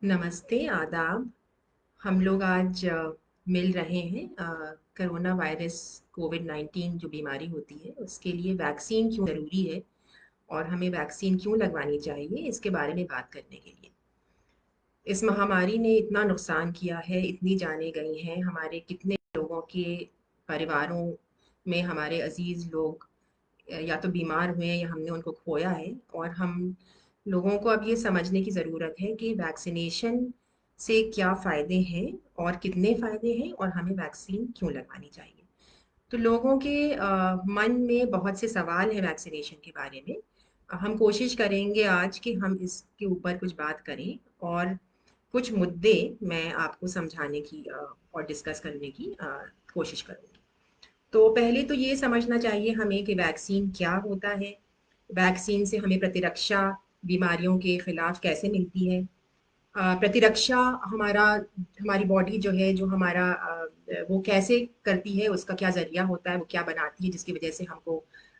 नमस्ते, आदाब। हम लोग आज मिल रहे हैं कोरोना वायरस कोविड-19 जो बीमारी होती है, उसके लिए वैक्सीन क्यों ज़रूरी है और हमें वैक्सीन क्यों लगवानी चाहिए, इसके बारे में बात करने के लिए। इस महामारी ने इतना नुकसान किया है, इतनी जानें गई हैं, हमारे कितने लोगों के परिवारों में हमारे अज़ीज़ लोग या तो बीमार हुए हैं या हमने उनको खोया है और हम लोगों को अब ये समझने की ज़रूरत है कि वैक्सीनेशन से क्या फ़ायदे हैं और कितने फ़ायदे हैं और हमें वैक्सीन क्यों लगवानी चाहिए। तो लोगों के मन में बहुत से सवाल हैं वैक्सीनेशन के बारे में। हम कोशिश करेंगे आज कि हम इसके ऊपर कुछ बात करें और कुछ मुद्दे मैं आपको समझाने की और डिस्कस करने की कोशिश करूँगी। तो पहले तो ये समझना चाहिए हमें कि वैक्सीन क्या होता है, वैक्सीन से हमें प्रतिरक्षा बीमारियों के खिलाफ कैसे मिलती है। प्रतिरक्षा हमारा हमारी बॉडी जो है जो हमारा वो कैसे करती है, उसका क्या ज़रिया होता है, वो क्या बनाती है जिसकी वजह से हमको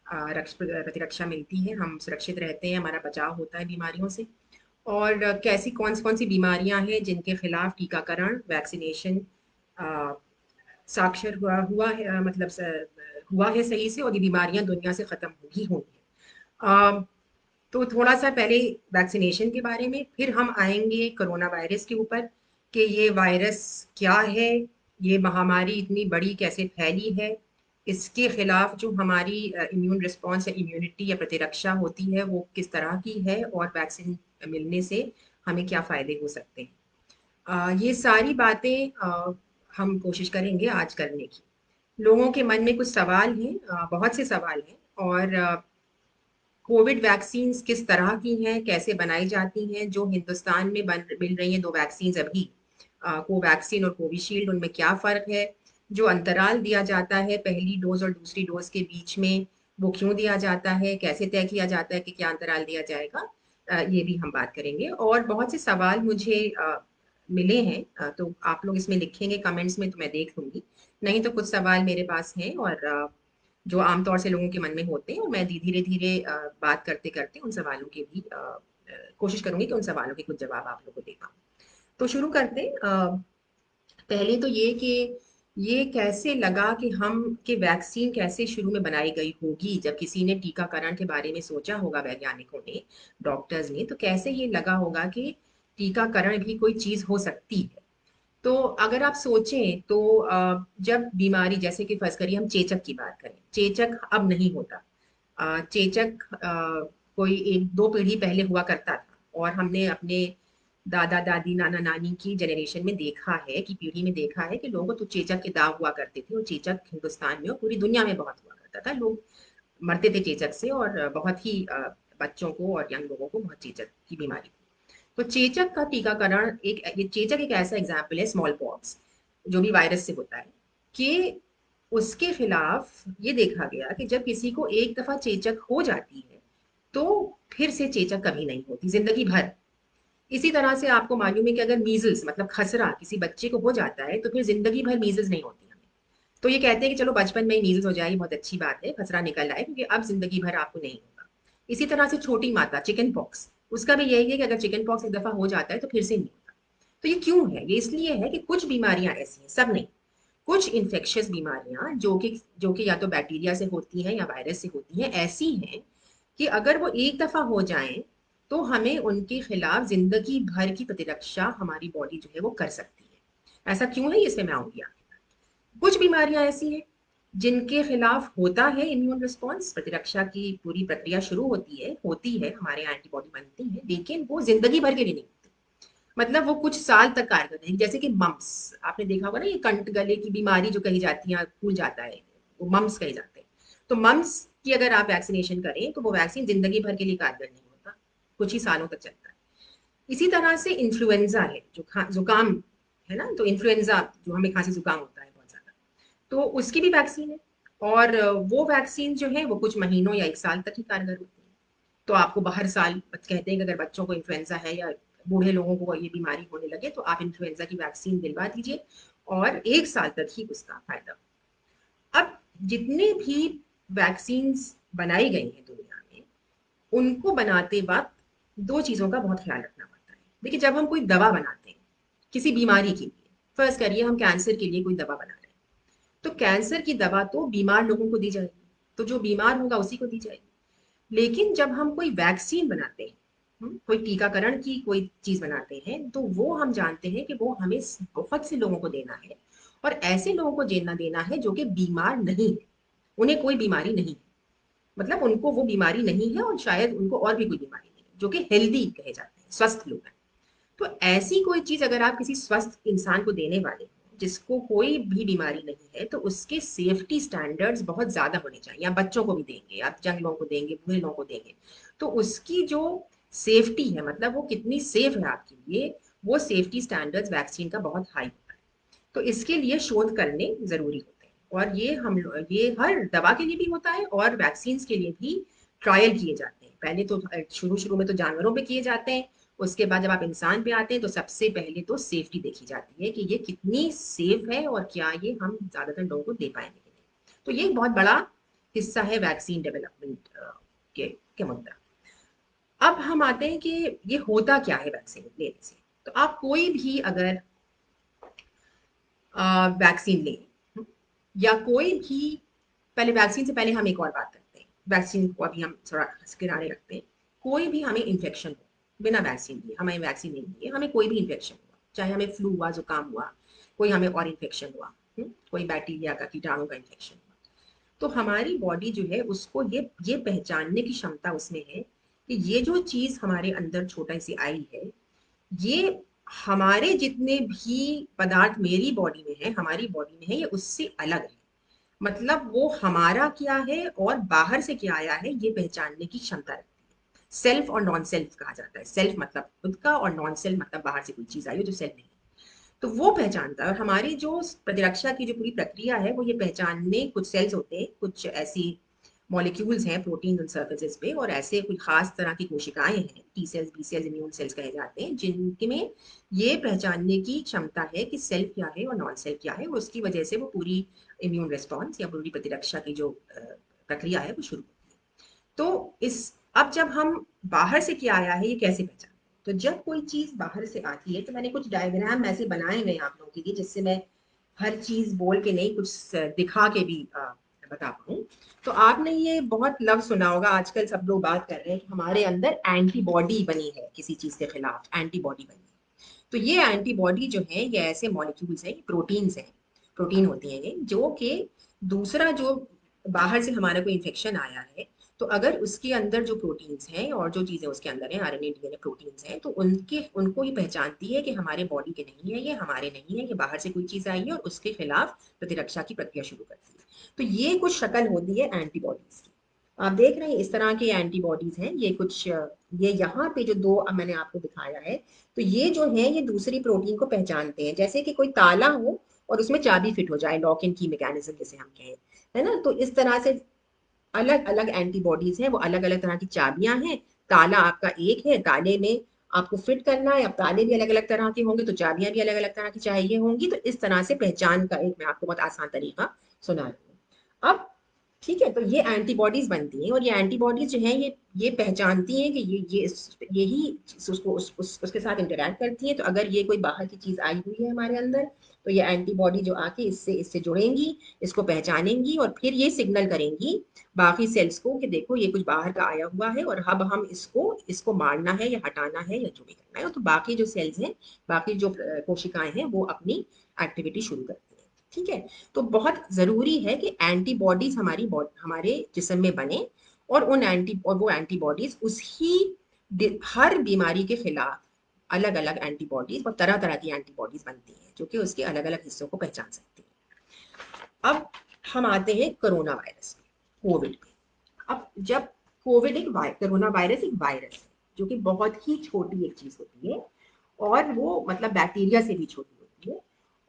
प्रतिरक्षा मिलती है, हम सुरक्षित रहते हैं, हमारा बचाव होता है बीमारियों से। और कैसी कौन सी बीमारियां हैं जिनके खिलाफ टीकाकरण वैक्सीनेशन साक्षर हुआ है, मतलब हुआ है सही से और ये बीमारियां दुनिया से खत्म ही होंगी। अ, तो थोड़ा सा पहले वैक्सीनेशन के बारे में, फिर हम आएंगे कोरोना वायरस के ऊपर कि ये वायरस क्या है, ये महामारी इतनी बड़ी कैसे फैली है, इसके खिलाफ जो हमारी इम्यून रिस्पॉन्स या इम्यूनिटी या प्रतिरक्षा होती है वो किस तरह की है और वैक्सीन मिलने से हमें क्या फ़ायदे हो सकते हैं। ये सारी बातें हम कोशिश करेंगे आज करने की। लोगों के मन में कुछ सवाल हैं, बहुत से सवाल हैं और कोविड वैक्सीन्स किस तरह की हैं, कैसे बनाई जाती हैं, जो हिंदुस्तान में बन मिल रही हैं 2 वैक्सीन्स अभी, कोवैक्सीन और कोविशील्ड, उनमें क्या फ़र्क है? जो अंतराल दिया जाता है पहली डोज़ और दूसरी डोज़ के बीच में, वो क्यों दिया जाता है? कैसे तय किया जाता है कि क्या अंतराल दिया जाएगा? ये भी हम बात करेंगे और बहुत से सवाल मुझे मिले हैं, तो आप लोग इसमें लिखेंगे कमेंट्स में तो मैं देख लूँगी। नहीं तो कुछ सवाल मेरे पास हैं और जो आमतौर से लोगों के मन में होते हैं और मैं धीरे-धीरे बात करते-करते उन सवालों के भी कोशिश करूँगी कि उन सवालों के कुछ जवाब आप लोगों को दे पाऊँ। तो शुरू करते हैं। पहले तो ये कि ये कैसे लगा कि हम कि वैक्सीन कैसे शुरू में बनाई गई होगी, जब किसी ने टीकाकरण के बारे में सोचा होगा वैज्ञानिकों ने, डॉक्टर्स ने, तो कैसे ये लगा होगा कि टीकाकरण भी कोई चीज़ हो सकती है। तो अगर आप सोचें तो जब बीमारी जैसे कि फ़र्ज़ करिए हम चेचक की बात करें, चेचक अब नहीं होता। चेचक कोई 1-2 पीढ़ी पहले हुआ करता था और हमने अपने दादा-दादी, नाना-नानी की जनरेशन में देखा है कि पीढ़ी में देखा है कि लोगों को तो चेचक के दाँव हुआ करते थे और चेचक हिंदुस्तान में और पूरी दुनिया में बहुत हुआ करता था। लोग मरते थे चेचक से और बहुत ही बच्चों को और यंग लोगों को बहुत चेचक की बीमारी। तो चेचक का टीकाकरण ये चेचक एक ऐसा एग्जाम्पल है, स्मॉल पॉक्स जो भी वायरस से होता है, कि उसके खिलाफ ये देखा गया कि जब किसी को एक दफा चेचक हो जाती है तो फिर से चेचक कभी नहीं होती जिंदगी भर। इसी तरह से आपको मालूम है कि अगर मीजल्स मतलब खसरा किसी बच्चे को हो जाता है तो फिर जिंदगी भर मीजल्स नहीं होती हमें। तो ये कहते हैं कि चलो बचपन में ही मीजल्स हो जाए, बहुत अच्छी बात है, खसरा निकल आए, क्योंकि अब जिंदगी भर आपको नहीं होगा। इसी तरह से छोटी माता चिकन पॉक्स, उसका भी यही है कि अगर चिकन पॉक्स एक दफा हो जाता है तो फिर से नहीं होता। तो ये क्यों है? ये इसलिए है कि कुछ बीमारियां ऐसी हैं, सब नहीं, कुछ इन्फेक्शियस बीमारियां जो कि या तो बैक्टीरिया से होती हैं या वायरस से होती हैं, ऐसी हैं कि अगर वो एक दफा हो जाएं तो हमें उनके खिलाफ जिंदगी भर की प्रतिरक्षा हमारी बॉडी जो है वो कर सकती है। ऐसा क्यों है, इसमें मैं आऊंगी आगे। कुछ बीमारियां ऐसी हैं जिनके खिलाफ होता है इम्यून रिस्पॉन्स, प्रतिरक्षा की पूरी प्रक्रिया शुरू होती है, हमारे यहाँ एंटीबॉडी बनती है, लेकिन वो जिंदगी भर के लिए नहीं होती। मतलब वो कुछ साल तक कारगर रहेगी, जैसे कि मम्स, आपने देखा होगा ना, ये कंठ गले की बीमारी जो कही जाती है, फूल जाता है, वो मम्स कहे जाते हैं। तो मम्स की अगर आप वैक्सीनेशन करें तो वो वैक्सीन जिंदगी भर के लिए कारगर नहीं होता, कुछ ही सालों तक चलता है। इसी तरह से इन्फ्लुएंजा है, जो जुकाम है ना, तो इन्फ्लुएंजा जो हमें खांसी जुकाम होता है बहुत ज्यादा, तो उसकी भी वैक्सीन है और वो वैक्सीन जो है वो कुछ महीनों या 1 साल तक ही कारगर होती है। तो आपको हर साल कहते हैं कि अगर बच्चों को इन्फ्लुएंजा है या बूढ़े लोगों को ये बीमारी होने लगे तो आप इन्फ्लुएंजा की वैक्सीन दिलवा दीजिए और 1 साल तक ही उसका फायदा। अब जितने भी वैक्सीन बनाई गई हैं दुनिया में, उनको बनाते वक्त दो चीजों का बहुत ख्याल रखना पड़ता है। देखिए, जब हम कोई दवा बनाते हैं किसी बीमारी के लिए, फर्ज करिए हम कैंसर के लिए कोई दवा बना रहे हैं, तो कैंसर की दवा तो बीमार लोगों को दी जाएगी, तो जो बीमार होगा उसी को दी जाएगी। लेकिन जब हम कोई वैक्सीन बनाते हैं, कोई टीकाकरण की कोई चीज बनाते हैं, तो वो हम जानते हैं कि वो हमें बहुत से लोगों को देना है, और ऐसे लोगों को देना है जो कि बीमार नहीं है, उन्हें कोई बीमारी नहीं है, मतलब उनको वो बीमारी नहीं है और शायद उनको और भी कोई बीमारी नहीं है, जो कि हेल्दी कहे जाते हैं, स्वस्थ लोग हैं। तो ऐसी कोई चीज अगर आप किसी स्वस्थ इंसान को देने वाले हैं जिसको कोई भी बीमारी नहीं है, तो उसके सेफ्टी स्टैंडर्ड्स बहुत ज्यादा होने चाहिए। आप बच्चों को भी देंगे, आप जंग लोगों को देंगे, बूढ़े लोगों को देंगे, तो उसकी जो सेफ्टी है, मतलब वो कितनी सेफ है आपके लिए, वो सेफ्टी स्टैंडर्ड्स वैक्सीन का बहुत हाई होता है। तो इसके लिए शोध करने जरूरी होते हैं, और ये हर दवा के लिए भी होता है और वैक्सीन के लिए भी ट्रायल किए जाते हैं। पहले तो शुरू शुरू में तो जानवरों पे किए जाते हैं, उसके बाद जब आप इंसान पे आते हैं तो सबसे पहले तो सेफ्टी देखी जाती है कि ये कितनी सेफ है और क्या ये हम ज्यादातर लोगों को दे पाएंगे कि नहीं। तो ये एक बहुत बड़ा हिस्सा है वैक्सीन डेवलपमेंट के मुद्दा। अब हम आते हैं कि ये होता क्या है वैक्सीन लेने से। तो आप कोई भी अगर वैक्सीन लें, या कोई भी, पहले वैक्सीन से पहले हम एक और बात करते हैं, वैक्सीन को अभी हम थोड़ा किनारे रखते हैं। कोई भी हमें इन्फेक्शन हो बिना वैक्सीन लिए, हमें वैक्सीन नहीं लिए, हमें कोई भी इन्फेक्शन हुआ, चाहे हमें फ्लू हुआ, जुकाम हुआ, कोई हमें और इन्फेक्शन हुआ, कोई बैक्टीरिया का, कीटाणु का इन्फेक्शन हुआ, तो हमारी बॉडी जो है उसको ये पहचानने की क्षमता उसमें है कि ये जो चीज हमारे अंदर छोटा सी आई है, ये हमारे जितने भी पदार्थ मेरी बॉडी में है, हमारी बॉडी में है, ये उससे अलग है। मतलब वो हमारा क्या है और बाहर से क्या आया है, ये पहचानने की क्षमता रखती है। सेल्फ और नॉन सेल्फ कहा जाता है। सेल्फ मतलब खुद का, और नॉन सेल्फ मतलब बाहर से कोई चीज आई हो जो सेल्फ नहीं है। तो वो पहचानता है। और हमारी जो प्रतिरक्षा की जो पूरी प्रक्रिया है, वो ये पहचानने, कुछ सेल्स होते हैं, कुछ ऐसी मॉलिक्यूल्स हैं प्रोटीन उन सर्फेसेस पे, और ऐसे कोई खास तरह की कोशिकाएं हैं, T cells, B cells, immune cells कहे जाते हैं, जिनमें ये पहचानने की क्षमता है कि सेल्फ क्या है और नॉन सेल्फ क्या है, और उसकी वजह से वो पूरी इम्यून रिस्पॉन्स या पूरी प्रतिरक्षा की जो प्रक्रिया है वो शुरू होती है। तो इस अब जब हम बाहर से क्या आया है ये कैसे पहचान, तो जब कोई चीज बाहर से आती है, तो मैंने कुछ डायग्राम ऐसे बनाए हुए हैं आप लोगों के लिए, जिससे मैं हर चीज बोल के नहीं, कुछ दिखा के भी बता पाऊँ। तो आपने ये बहुत लफ्ज सुना होगा, आजकल सब लोग बात कर रहे हैं कि हमारे अंदर एंटीबॉडी बनी है, किसी चीज के खिलाफ एंटीबॉडी बनी है। तो ये एंटीबॉडी जो है, ये ऐसे मॉलिक्यूल्स हैं, प्रोटीन्स हैं, प्रोटीन होती हैं ये, जो कि दूसरा जो बाहर से हमारा कोई इन्फेक्शन आया है, तो अगर उसके अंदर जो प्रोटीन्स हैं और जो चीजें उसके अंदर हैं, आरएनए, डीएनए प्रोटीन्स हैं, तो उनको ही पहचानती है कि हमारे बॉडी के नहीं है, ये हमारे नहीं है, ये बाहर से कोई चीज आई है, और उसके खिलाफ प्रतिरक्षा की प्रक्रिया शुरू करती है। तो ये कुछ शक्ल होती है एंटीबॉडीज की। आप देख रहे हैं इस तरह के एंटीबॉडीज हैं, ये कुछ, ये यहाँ पे जो दो मैंने आपको दिखाया है, तो ये जो है ये दूसरी प्रोटीन को पहचानते हैं। जैसे कि कोई ताला हो और उसमें चाबी फिट हो जाए, लॉक एंड की मैकेनिज्म जिसे हम कहें, है ना। तो इस तरह से अलग अलग एंटीबॉडीज हैं, वो अलग अलग तरह की चाबियां हैं। ताला आपका एक है, ताले में आपको फिट करना है, अब ताले भी अलग अलग तरह के होंगे, तो चाबियां भी अलग अलग तरह की चाहिए होंगी। तो इस तरह से पहचान का एक मैं आपको बहुत आसान तरीका सुना रही हूँ अब। ठीक है, तो ये एंटीबॉडीज बनती हैं, और ये एंटीबॉडीज जो है ये पहचानती हैं कि यही उसके साथ इंटरेक्ट करती हैं। तो अगर ये कोई बाहर की चीज आई हुई है हमारे अंदर, तो ये एंटीबॉडी जो आके इससे इससे जुड़ेंगी, इसको पहचानेंगी, और फिर ये सिग्नल करेंगी बाकी सेल्स को कि देखो ये कुछ बाहर का आया हुआ है, और अब हम इसको इसको मारना है या हटाना है या जो भी करना है। तो बाकी जो सेल्स हैं, बाकी जो कोशिकाएं हैं, वो अपनी एक्टिविटी शुरू करती हैं। ठीक है, तो बहुत जरूरी है कि एंटीबॉडीज हमारे जिस्म में बने, और वो एंटीबॉडीज हर बीमारी के खिलाफ अलग अलग एंटीबॉडीज और तरह तरह की एंटीबॉडीज बनती हैं, जो कि उसके अलग अलग हिस्सों को पहचान सकती हैं। अब हम आते हैं कोरोना वायरस पे, कोविड पे। अब जब कोरोना वायरस एक वायरस है, जो कि बहुत ही छोटी एक चीज होती है, और वो मतलब बैक्टीरिया से भी छोटी होती है।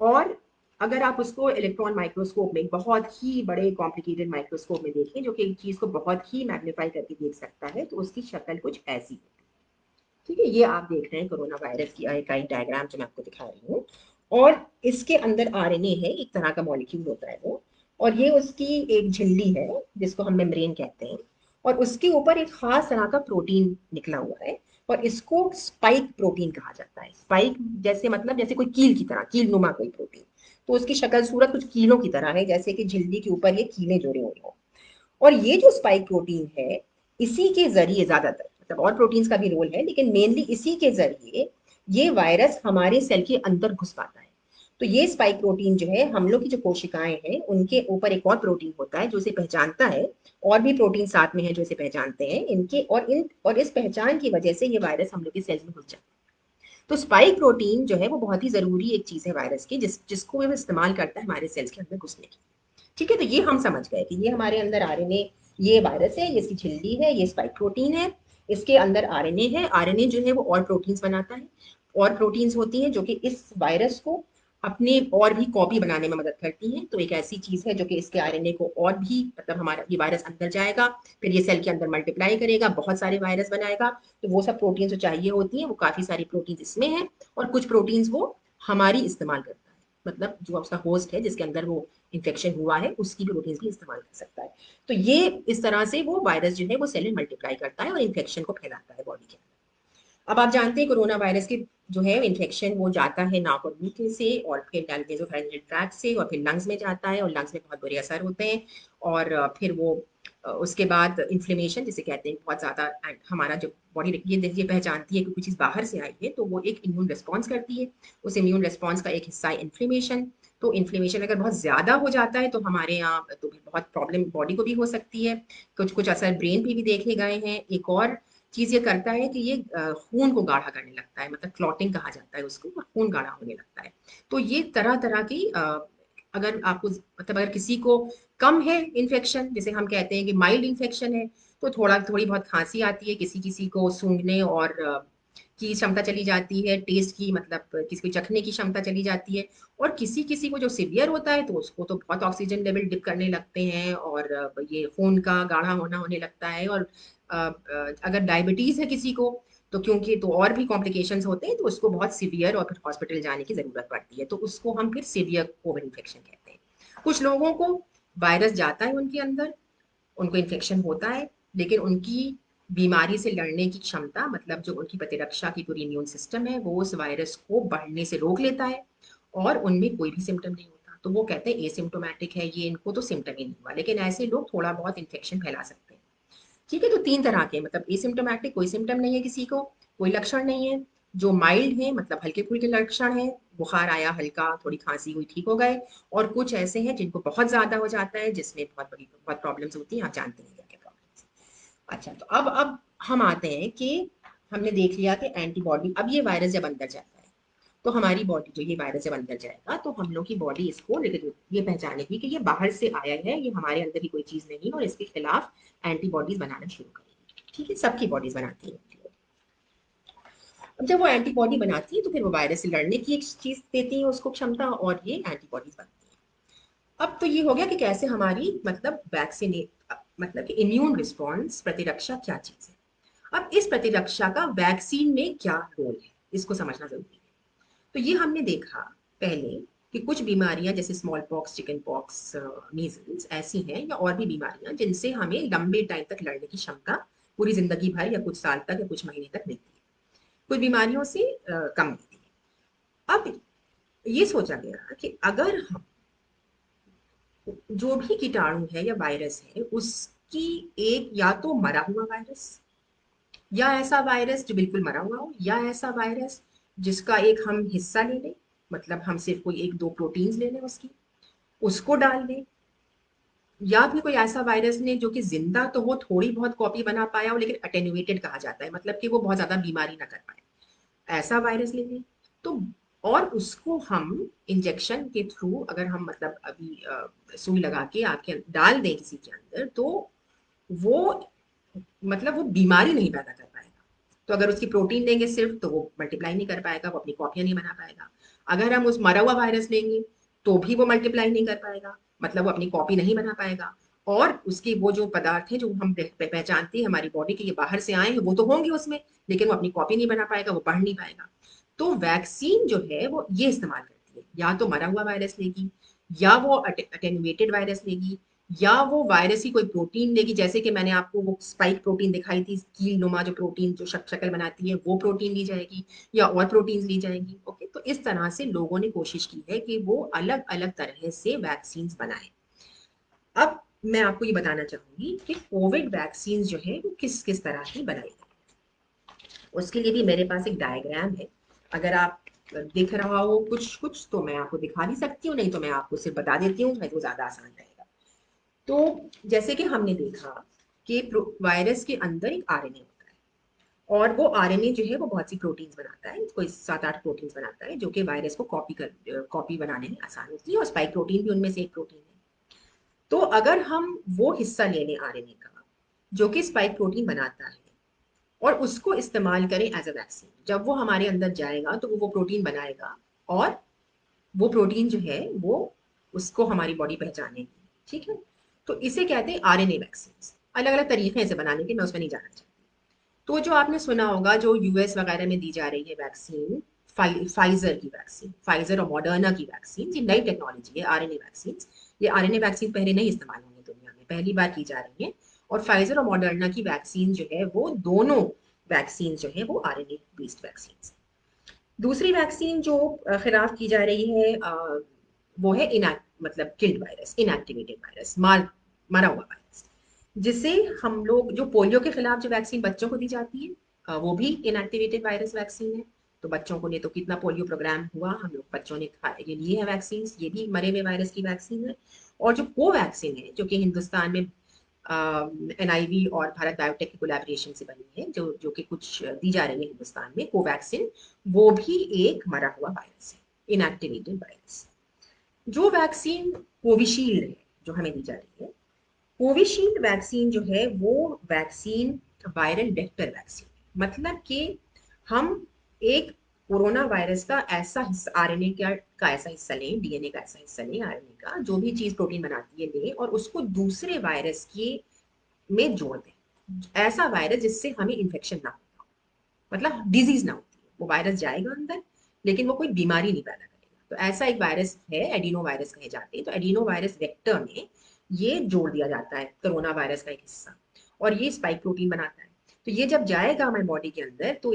और अगर आप उसको इलेक्ट्रॉन माइक्रोस्कोप में, बहुत ही बड़े कॉम्प्लिकेटेड माइक्रोस्कोप में देखें, जो कि एक चीज को बहुत ही मैग्नीफाई करके देख सकता है, तो उसकी शक्ल कुछ ऐसी है। ठीक है, ये आप देख रहे हैं कोरोना वायरस की एक डायग्राम जो मैं आपको दिखा रही हूँ। और इसके अंदर आरएनए है, एक तरह का मॉलिक्यूल होता है वो, और ये उसकी एक झिल्ली है जिसको हम मेम्ब्रेन कहते हैं, और उसके ऊपर एक खास तरह का प्रोटीन निकला हुआ है, और इसको स्पाइक प्रोटीन कहा जाता है। स्पाइक जैसे मतलब जैसे कोई कील की तरह, कील नुमा कोई प्रोटीन, तो उसकी शक्ल सूरत कुछ कीलों की तरह है, जैसे कि झिल्ली के ऊपर ये कीलें जुड़ी हुई हो। और ये जो स्पाइक प्रोटीन है, इसी के जरिए ज्यादातर, मतलब और प्रोटीन्स का भी रोल है, लेकिन मेनली इसी के जरिए ये वायरस हमारे सेल के अंदर घुस पाता है। तो ये स्पाइक प्रोटीन जो है, हम लोग की जो कोशिकाएं हैं उनके ऊपर एक और प्रोटीन होता है जो इसे पहचानता है, और भी प्रोटीन साथ में है जो इसे पहचानते हैं इनके, और इस पहचान की वजह से ये वायरस हम लोग के सेल्स में घुस जाता है। तो स्पाइक प्रोटीन जो है वो बहुत ही जरूरी एक चीज है वायरस की, जिसको वो इस्तेमाल करता है हमारे सेल्स के अंदर घुसने की। ठीक है, तो ये हम समझ गए कि ये हमारे अंदर आरएनए, ये वायरस है, ये इसकी झिल्ली है, ये स्पाइक प्रोटीन है, इसके अंदर आरएनए है। आरएनए जो है वो और प्रोटीन्स बनाता है, और प्रोटीन्स होती हैं जो कि इस वायरस को अपने और भी कॉपी बनाने में मदद करती हैं। तो एक ऐसी चीज है जो कि इसके आरएनए को और भी, मतलब हमारा ये वायरस अंदर जाएगा, फिर ये सेल के अंदर मल्टीप्लाई करेगा, बहुत सारे वायरस बनाएगा। तो वो सब प्रोटीन जो चाहिए होती हैं वो काफी सारी प्रोटीन इसमें है, और कुछ प्रोटीन्स वो हमारी इस्तेमाल करता है, मतलब जो उसका होस्ट है जिसके अंदर वो इन्फेक्शन हुआ है उसकी भी प्रोटीन्स भी इस्तेमाल कर सकता है। तो ये इस तरह से वो वायरस जो है वो सेल में मल्टीप्लाई करता है और इन्फेक्शन को फैलाता है बॉडी के अंदर। अब आप जानते हैं कोरोना वायरस के जो है इन्फेक्शन वो जाता है नाक और मुंह से, और फिर नेसोफेरेंजियल ट्रैक्ट से, और फिर लंग्स में जाता है, और लंग्स में बहुत बुरे असर होते हैं। और फिर वो उसके बाद इन्फ्लेमेशन जिसे कहते हैं बहुत ज़्यादा, हमारा जो बॉडी ये पहचानती है कि कोई चीज़ बाहर से आई है, तो वो एक इम्यून रिस्पॉन्स करती है। उस इम्यून रिस्पॉन्स का एक हिस्सा है इन्फ्लेमेशन। तो इन्फ्लेमेशन अगर बहुत ज़्यादा हो जाता है तो हमारे यहाँ तो भी बहुत प्रॉब्लम बॉडी को भी हो सकती है। कुछ कुछ असर ब्रेन पे भी देखे गए हैं। एक और चीज ये करता है कि ये खून को गाढ़ा करने लगता है, मतलब क्लॉटिंग कहा जाता है उसको, और खून गाढ़ा होने लगता है। तो ये तरह तरह की अगर आपको, मतलब अगर किसी को कम है इन्फेक्शन, जैसे हम कहते हैं कि माइल्ड इन्फेक्शन है, तो थोड़ी बहुत खांसी आती है, किसी किसी को सूंघने और की क्षमता चली जाती है, टेस्ट की, मतलब किसी को चखने की क्षमता चली जाती है। और किसी किसी को जो सीवियर होता है तो उसको तो बहुत ऑक्सीजन लेवल डिप करने लगते हैं, और ये खून का गाढ़ा होने लगता है। और अगर डायबिटीज है किसी को, तो क्योंकि तो और भी कॉम्प्लिकेशंस होते हैं, तो उसको बहुत सीवियर और फिर हॉस्पिटल जाने की जरूरत पड़ती है, तो उसको हम फिर सीवियर कोविड इन्फेक्शन कहते हैं। कुछ लोगों को वायरस जाता है उनके अंदर, उनको इन्फेक्शन होता है, लेकिन उनकी बीमारी से लड़ने की क्षमता, मतलब जो उनकी प्रतिरक्षा की पूरी इम्यून सिस्टम है, वो उस वायरस को बढ़ने से रोक लेता है, और उनमें कोई भी सिम्टम नहीं होता। तो वो कहते हैं एसिम्टोमेटिक है ये, इनको तो सिम्टम ही नहीं हुआ। लेकिन ऐसे लोग थोड़ा बहुत इन्फेक्शन फैला सकते हैं। ठीक है, तो तीन तरह के, मतलब एसिम्टोमेटिक, कोई सिम्टम नहीं है किसी को, कोई लक्षण नहीं है। जो माइल्ड है, मतलब हल्के फुल्के लक्षण है, बुखार आया हल्का, थोड़ी खांसी हुई, ठीक हो गए। और कुछ ऐसे हैं जिनको बहुत ज्यादा हो जाता है, जिसमें बहुत प्रॉब्लम्स होती हैं, आप जानते हैं क्या क्या प्रॉब्लम्स। अच्छा, तो अब हम आते हैं कि हमने देख लिया कि एंटीबॉडी, अब ये वायरस जब अंदर जाता है तो हमारी बॉडी, जो ये वायरस जब अंदर जाएगा तो हम लोग की बॉडी इसको ये पहचानेगी कि ये बाहर से आया है, ये हमारे अंदर की कोई चीज नहीं, और इसके खिलाफ एंटीबॉडीज बनाना शुरू करेगी। ठीक है, सबकी बॉडीज बनाती है। अब जब वो एंटीबॉडी बनाती है तो फिर वो वायरस से लड़ने की एक चीज देती है उसको क्षमता, और ये एंटीबॉडीज बनती है। अब तो ये हो गया कि कैसे हमारी, मतलब वैक्सीनेट, मतलब कि इम्यून रिस्पॉन्स, प्रतिरक्षा क्या चीज है। अब इस प्रतिरक्षा का वैक्सीन में क्या रोल है, इसको समझना जरूरी है। तो ये हमने देखा पहले कि कुछ बीमारियां जैसे small pox, chicken pox, measles ऐसी हैं, या और भी बीमारियां जिनसे हमें लंबे टाइम तक लड़ने की क्षमता, पूरी जिंदगी भर या कुछ साल तक या कुछ महीने तक मिलती है, कुछ बीमारियों से कम मिलती है। अब ये सोचा गया कि अगर हम जो भी कीटाणु है या वायरस है उसकी एक, या तो मरा हुआ वायरस, या ऐसा वायरस जो बिल्कुल मरा हुआ हो, या ऐसा वायरस जिसका एक हम हिस्सा ले लें, मतलब हम सिर्फ कोई एक दो प्रोटीन्स ले लें उसकी, उसको डाल दें, या फिर कोई ऐसा वायरस ने जो कि जिंदा तो हो, थोड़ी बहुत कॉपी बना पाया हो, लेकिन अटेन्यूएटेड कहा जाता है, मतलब कि वो बहुत ज्यादा बीमारी ना कर पाए, ऐसा वायरस ले लें। तो और उसको हम इंजेक्शन के थ्रू, अगर हम मतलब अभी सुई लगा के आपके डाल दें किसी के अंदर, तो वो, मतलब वो बीमारी नहीं पैदा कर पाएगा। तो अगर उसकी प्रोटीन लेंगे सिर्फ, तो वो मल्टीप्लाई नहीं कर पाएगा, वो अपनी कॉपियां नहीं बना पाएगा। अगर हम उस मरा हुआ वायरस लेंगे तो भी वो मल्टीप्लाई नहीं कर पाएगा, मतलब वो अपनी कॉपी नहीं बना पाएगा। और उसके वो जो पदार्थ है जो हम पहचानते हैं हमारी बॉडी के ये बाहर से आए हैं, वो तो होंगे उसमें, लेकिन वो अपनी कॉपी नहीं बना पाएगा, वो पढ़ नहीं पाएगा। तो वैक्सीन जो है वो ये इस्तेमाल करती है, या तो मरा हुआ वायरस लेगी, या वो अटेनुएटेड वायरस लेगी, या वो वायरस ही कोई प्रोटीन लेगी, जैसे कि मैंने आपको वो स्पाइक प्रोटीन दिखाई थी, कील नुमा जो प्रोटीन जो शक्ल बनाती है, वो प्रोटीन ली जाएगी या और प्रोटीन ली जाएंगी। ओके, तो इस तरह से लोगों ने कोशिश की है कि वो अलग अलग तरह से वैक्सीन बनाए। अब मैं आपको ये बताना चाहूंगी कि कोविड वैक्सीन जो है वो किस किस तरह की बनाई गई। उसके लिए भी मेरे पास एक डायग्राम है, अगर आप दिख रहा हो कुछ कुछ तो मैं आपको दिखा भी सकती हूँ, नहीं तो मैं आपको सिर्फ बता देती हूँ, तो ज्यादा आसान रहेगा। तो जैसे कि हमने देखा कि वायरस के अंदर एक आरएनए होता है, और वो आरएनए जो है वो बहुत सी प्रोटीन्स बनाता है, कोई 7-8 प्रोटीन्स बनाता है, जो कि वायरस को कॉपी बनाने में आसान होती है, और स्पाइक प्रोटीन भी उनमें से एक प्रोटीन है। तो अगर हम वो हिस्सा ले लें आरएनए का जो कि स्पाइक प्रोटीन बनाता है, और उसको इस्तेमाल करें एज अ वैक्सीन, जब वो हमारे अंदर जाएगा तो वो प्रोटीन बनाएगा, और वो प्रोटीन जो है वो उसको हमारी बॉडी पहचानेगी। ठीक है, तो इसे कहते हैं आरएनए वैक्सीन। अलग अलग तरीके हैं इसे बनाने के, मैं उसमें नहीं जाना चाहती। तो जो आपने सुना होगा जो यूएस वगैरह में दी जा रही है वैक्सीन, फाइजर की वैक्सीन, फाइजर और मॉडर्ना की वैक्सीन, ये नई टेक्नोलॉजी है आरएनए वैक्सीन। ये आरएनए वैक्सीन पहले नहीं इस्तेमाल होंगी दुनिया में, पहली बार की जा रही है। और फाइजर और मॉडर्ना की वैक्सीन जो है वो दोनों वैक्सीन जो है वो आरएनए बेस्ड वैक्सीन। दूसरी वैक्सीन जो खिलाफ की जा रही है वो है मतलब किल्ड वायरस, इनएक्टिवेटेड वायरस, मरा हुआ वायरस, जिसे हम लोग जो पोलियो के खिलाफ जो वैक्सीन बच्चों को दी जाती है, वो भी इनएक्टिवेटेड वायरस वैक्सीन है। तो बच्चों को ने तो कितना पोलियो प्रोग्राम हुआ, हम लोग बच्चों ने ये लिए है वैक्सीन, ये भी मरे हुए वायरस की वैक्सीन है। और जो कोवैक्सीन है जो कि हिंदुस्तान में एनआईवी और भारत बायोटेक की कोलैबोरेशन से बनी है, जो कि कुछ दी जा रही है हिंदुस्तान में, कोवैक्सीन, वो भी एक मरा हुआ वायरस है, इनएक्टिवेटेड वायरस। जो वैक्सीन कोविशील्ड है जो हमें दी जा रही है, कोविशील्ड वैक्सीन जो है वो वैक्सीन वायरल वेक्टर वैक्सीन, मतलब कि हम एक कोरोना वायरस का ऐसा हिस्सा, आरएनए का ऐसा हिस्सा लें, डीएनए का ऐसा हिस्सा लें, आरएनए का जो भी चीज प्रोटीन बनाती है लें, और उसको दूसरे वायरस के में जोड़ दें, ऐसा वायरस जिससे हमें इन्फेक्शन ना हो, मतलब डिजीज ना होती है, वो वायरस जाएगा अंदर लेकिन वो कोई बीमारी नहीं पैदा करेगा। तो ऐसा एक वायरस है, एडिनो वायरस कहे जाते हैं। तो एडिनो वायरस वेक्टर में ये जोड़ दिया जाता है कोरोना वायरस का एक हिस्सा, और ये स्पाइक प्रोटीन बनाता है। तो ये जब जाएगा हमारी बॉडी के अंदर तो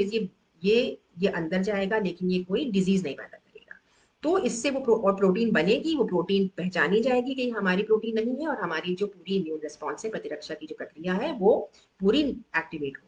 ये अंदर जाएगा, लेकिन ये कोई डिजीज नहीं पैदा करेगा। तो इससे और प्रोटीन बनेगी, वो प्रोटीन पहचानी जाएगी कि हमारी प्रोटीन नहीं है, और हमारी जो पूरी इम्यून रिस्पॉन्स है, प्रतिरक्षा की जो प्रक्रिया है, वो पूरी एक्टिवेट होगी।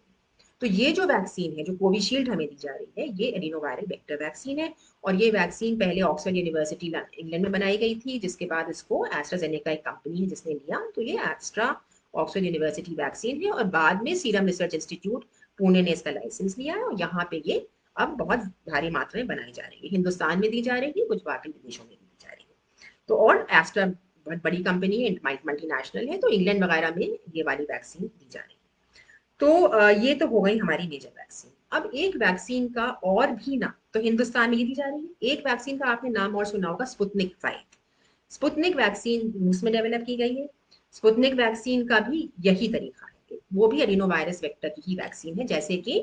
तो ये जो वैक्सीन है जो कोविशील्ड हमें दी जा रही है, ये एडिनोवायरल वेक्टर वैक्सीन है। और ये वैक्सीन पहले ऑक्सफोर्ड यूनिवर्सिटी इंग्लैंड में बनाई गई थी, जिसके बाद इसको एस्ट्राजेनेका एक कंपनी है जिसने लिया, तो ये एस्ट्रा ऑक्सफोर्ड यूनिवर्सिटी वैक्सीन है। और बाद में सीरम रिसर्च इंस्टीट्यूट पुणे ने इसका लाइसेंस लिया है, और यहाँ पे ये अब बहुत भारी मात्रा में बनाई जा रही है, हिंदुस्तान में दी जा रही है, कुछ बाकी विदेशों में भी दी जा रही है। तो और एस्ट्रा बहुत बड़ी कंपनी है, मल्टीनेशनल है, तो इंग्लैंड वगैरह में ये वाली वैक्सीन दी जा रही है। तो ये तो हो गई हमारी मेजर वैक्सीन। अब एक वैक्सीन का और भी नाम तो हिंदुस्तान में ये दी जा रही है, एक वैक्सीन का आपने नाम और सुना होगा, स्पुतनिक 5। स्पुतनिक वैक्सीन रूस में डेवलप की गई है। स्पुतनिक वैक्सीन का भी यही तरीका है, वो भी एडिनो वायरस वेक्टर की ही वैक्सीन है, जैसे कि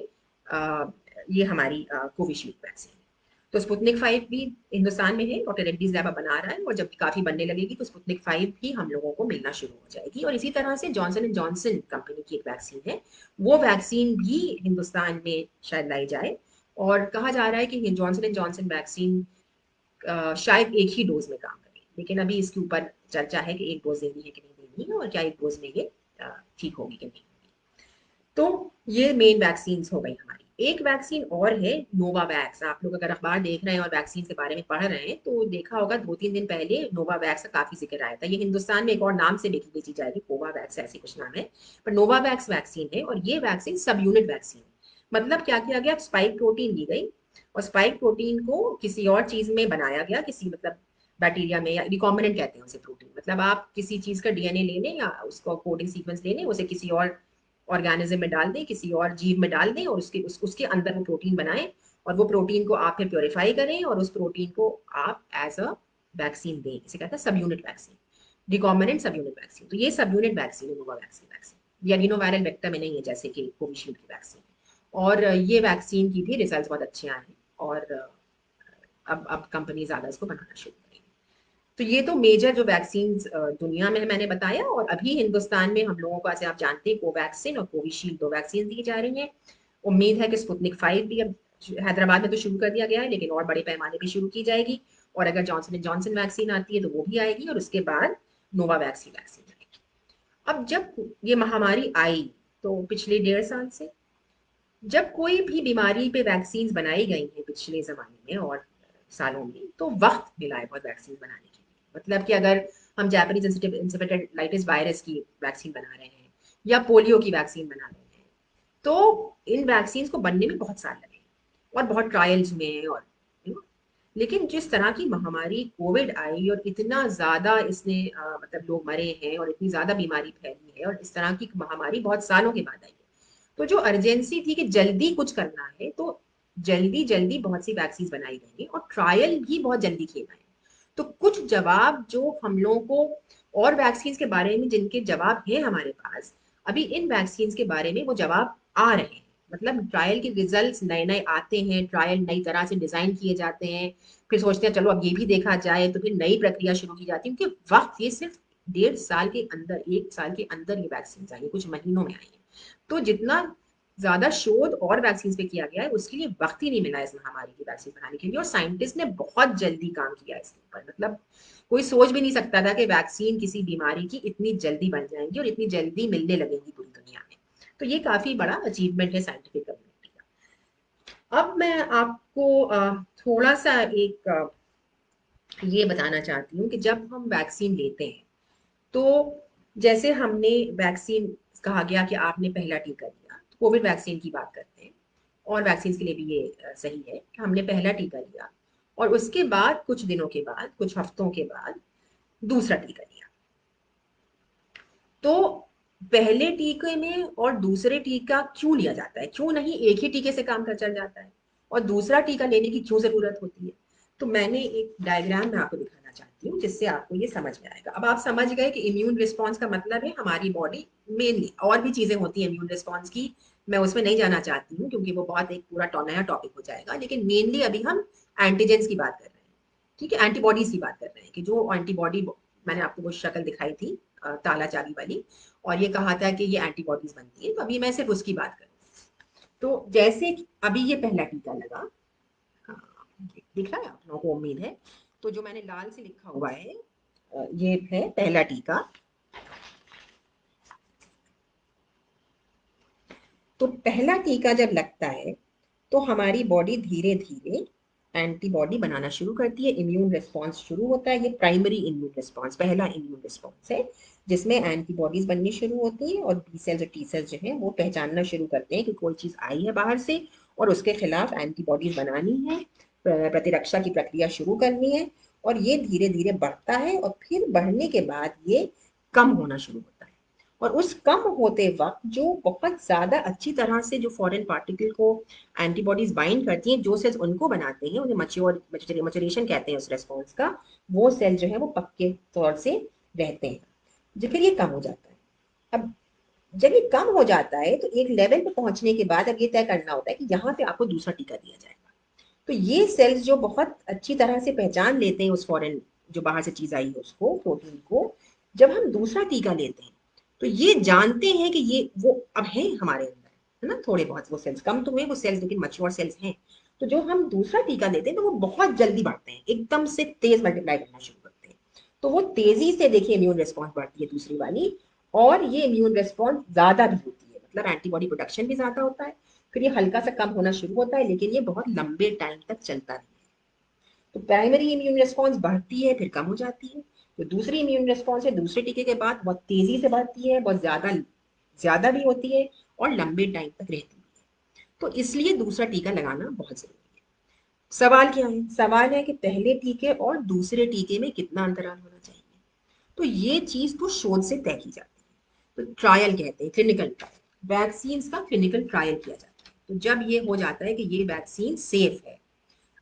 ये हमारी कोविशील्ड वैक्सीन। तो स्पुतनिक 5 भी हिंदुस्तान में है, डॉक्टर रेड्डीज लैब बना रहा है, और जब काफी बनने लगेगी तो स्पुतनिक 5 भी हम लोगों को मिलना शुरू हो जाएगी। और इसी तरह से जॉनसन एंड जॉनसन कंपनी की एक वैक्सीन है, वो वैक्सीन भी हिंदुस्तान में शायद लाई जाए। और कहा जा रहा है कि जॉनसन एंड जॉनसन वैक्सीन शायद एक ही डोज में काम करे, लेकिन अभी इसके ऊपर चर्चा है कि एक डोज देनी है कि नहीं देनी है, और क्या एक डोज में ये ठीक होगी कि नहीं। तो ये मेन वैक्सीन हो गई हमारी। एक वैक्सीन और है नोवावैक्स, आप लोग अगर अखबार देख रहे हैं और वैक्सीन के बारे में पढ़ रहे हैं तो देखा होगा 2-3 दिन पहले नोवावैक्स का काफी जिक्र आया था। ये हिंदुस्तान में एक और नाम से बेची जाएगी, कोवावैक्स ऐसी कुछ नाम है, पर नोवावैक्स वैक्सीन है, और ये वैक्सीन सब यूनिट वैक्सीन है। मतलब क्या किया गया, स्पाइक प्रोटीन ली गई, और स्पाइक प्रोटीन को किसी और चीज में बनाया गया, किसी मतलब बैक्टीरिया में, या रिकॉम्बिनेंट कहते हैं उसे प्रोटीन, मतलब आप किसी चीज का डीएनए ले लें या उसको कोडिंग सीक्वेंस ले लें, उसे किसी और ऑर्गेनिज्म में डाल दें, किसी और जीव में डाल दें, और उसके अंदर वो प्रोटीन बनाएं, और वो प्रोटीन को आप फिर प्योरीफाई करें, और उस प्रोटीन को आप एज अ वैक्सीन दें, इसे कहते हैं सब यूनिट वैक्सीन, रिकॉम्बिनेंट सब यूनिट वैक्सीन। तो ये सब यूनिट वैक्सीन है, नोवा वैक्सीन ये एडिनोवायरल वेक्टर में नहीं है जैसे कि कोविशील्ड की वैक्सीन। और ये वैक्सीन की भी रिजल्ट बहुत अच्छे आए हैं, और अब कंपनी ज्यादा इसको बनाना शुरू करेगी। तो ये तो मेजर जो वैक्सीन दुनिया में मैंने बताया, और अभी हिंदुस्तान में हम लोगों को, ऐसे आप जानते हैं, कोवैक्सीन और कोविशील्ड 2 वैक्सीन दी जा रही हैं। उम्मीद है कि स्पुतनिक 5 भी अब हैदराबाद में तो शुरू कर दिया गया है, लेकिन और बड़े पैमाने पे शुरू की जाएगी। और अगर जॉनसन एंड जॉनसन वैक्सीन आती है तो वो भी आएगी, और उसके बाद नोवावैक्स की वैक्सीन आएगी। अब जब ये महामारी आई, तो पिछले 1.5 साल से जब कोई भी बीमारी पे वैक्सीन बनाई गई है पिछले जमाने में और सालों में, तो वक्त मिला है बहुत वैक्सीन बनाने के लिए। मतलब कि अगर हम जापानीज इंसेफेलाइटिस वायरस की वैक्सीन बना रहे हैं या पोलियो की वैक्सीन बना रहे हैं, तो इन वैक्सीन को बनने में बहुत साल लगे और बहुत ट्रायल्स हुए हैं। और लेकिन जिस तरह की महामारी कोविड आई और इतना ज्यादा इसने मतलब लोग मरे हैं और इतनी ज्यादा बीमारी फैली है, और इस तरह की महामारी बहुत सालों के बाद आई है, तो जो अर्जेंसी थी कि जल्दी कुछ करना है, तो जल्दी जल्दी बहुत सी वैक्सीन बनाई गई और ट्रायल भी बहुत जल्दी किए गए। तो कुछ जवाब जो हम लोगों को और वैक्सीन के बारे में जिनके जवाब है हमारे पास, अभी इन वैक्सीन के बारे में वो जवाब आ रहे हैं। मतलब ट्रायल के रिजल्ट्स नए नए आते हैं, ट्रायल नई तरह से डिजाइन किए जाते हैं, फिर सोचते हैं चलो अब ये भी देखा जाए, तो फिर नई प्रक्रिया शुरू की जाती है, क्योंकि वक्त ये सिर्फ 1.5 साल के अंदर, 1 साल के अंदर ये वैक्सीन आई है, कुछ महीनों में आई है। तो जितना ज्यादा शोध और वैक्सीन पे किया गया है, उसके लिए वक्त ही नहीं मिला इस महामारी की वैक्सीन बनाने के लिए, और साइंटिस्ट ने बहुत जल्दी काम किया इसके ऊपर। मतलब कोई सोच भी नहीं सकता था कि वैक्सीन किसी बीमारी की इतनी जल्दी बन जाएंगी और इतनी जल्दी मिलने लगेंगी पूरी दुनिया में। तो ये काफी बड़ा अचीवमेंट है साइंटिफिक कम्युनिटी का। अब मैं आपको थोड़ा सा एक ये बताना चाहती हूँ कि जब हम वैक्सीन लेते हैं, तो जैसे हमने वैक्सीन, कहा गया कि आपने पहला टीका लिया, तो कोविड वैक्सीन की बात करते हैं, और वैक्सीन के लिए भी ये सही है कि हमने पहला टीका लिया और उसके बाद कुछ दिनों के बाद, कुछ हफ्तों के बाद दूसरा टीका लिया। तो पहले टीके में और दूसरे टीका क्यों लिया जाता है, क्यों नहीं एक ही टीके से काम कर चल जाता है, और दूसरा टीका लेने की क्यों जरूरत होती है? तो मैंने एक डायग्राम में आपको दिखाना चाहती हूँ जिससे आपको ये समझ में आएगा। अब आप समझ गए कि इम्यून रिस्पॉन्स का मतलब है हमारी बॉडी, मेनली और भी चीजें होती है इम्यून रिस्पॉन्स की, मैं उसमें नहीं जाना चाहती हूँ क्योंकि वो बहुत एक पूरा नया टॉपिक हो जाएगा, लेकिन मेनली अभी हम एंटीजेंस की बात कर रहे हैं। ठीक है, एंटीबॉडीज की बात कर रहे हैं कि जो एंटीबॉडी, मैंने आपको वो शक्ल दिखाई थी ताला चाबी वाली, और ये कहा था कि ये एंटीबॉडीज बनती है, तो अभी मैं सिर्फ उसकी बात करूँ। तो जैसे अभी ये पहला टीका लगा, दिख रहा है आप लोगों को, उम्मीद है। तो जो मैंने लाल से लिखा हुआ है, ये है पहला टीका। तो पहला टीका जब लगता है, तो हमारी बॉडी धीरे धीरे एंटीबॉडी बनाना शुरू करती है, इम्यून रिस्पॉन्स शुरू होता है। ये प्राइमरी इम्यून रिस्पॉन्स, पहला इम्यून रिस्पॉन्स है, जिसमें एंटीबॉडीज बननी शुरू होती है और बी सेल्स और टी सेल्स जो है वो पहचानना शुरू करते हैं कि कोई चीज आई है बाहर से और उसके खिलाफ एंटीबॉडीज बनानी है, प्रतिरक्षा की प्रक्रिया शुरू करनी है। और ये धीरे धीरे बढ़ता है और फिर बढ़ने के बाद ये कम होना शुरू होता है। और उस कम होते वक्त जो बहुत ज्यादा अच्छी तरह से जो फॉरेन पार्टिकल को एंटीबॉडीज बाइंड करती हैं, जो सेल्स उनको बनाते हैं, उन्हें मच्योरेशन कहते हैं उस रेस्पॉन्स का, वो सेल जो है वो पक्के तौर से रहते हैं, जो फिर ये कम हो जाता है। अब जब ये कम हो जाता है तो एक लेवल पे पहुंचने के बाद अब ये तय करना होता है कि यहाँ पे आपको दूसरा टीका दिया जाएगा। तो ये सेल्स जो बहुत अच्छी तरह से पहचान लेते हैं उस फॉरेन, जो बाहर से चीज आई है उसको, प्रोटीन को, जब हम दूसरा टीका लेते हैं तो ये जानते हैं कि ये वो अब है हमारे अंदर, है ना, थोड़े बहुत वो सेल्स कम तो हुए वो सेल्स, लेकिन मच्योर सेल्स हैं। तो जो हम दूसरा टीका लेते हैं तो वो बहुत जल्दी बढ़ते हैं, एकदम से तेज मल्टीप्लाई करना शुरू करते हैं। तो वो तेजी से, देखिए, इम्यून रिस्पॉन्स बढ़ती है दूसरी वाली, और ये इम्यून रिस्पॉन्स ज्यादा भी होती है, मतलब एंटीबॉडी प्रोडक्शन भी ज्यादा होता है। फिर ये हल्का सा कम होना शुरू होता है, लेकिन ये बहुत लंबे टाइम तक चलता नहीं है। तो प्राइमरी इम्यून रिस्पॉन्स बढ़ती है फिर कम हो जाती है। तो दूसरी इम्यून रिस्पॉन्स है दूसरे टीके के बाद बहुत तेजी से बढ़ती है, बहुत ज्यादा ज्यादा भी होती है और लंबे टाइम तक रहती है। तो इसलिए दूसरा टीका लगाना बहुत जरूरी है। सवाल क्या है? सवाल है कि पहले टीके और दूसरे टीके में कितना अंतराल होना चाहिए। तो ये चीज तो शोध से तय की जाती है, तो ट्रायल कहते हैं, क्लिनिकल ट्रायल, वैक्सीन का क्लिनिकल ट्रायल किया जाता है। तो जब ये हो जाता है कि ये वैक्सीन सेफ है,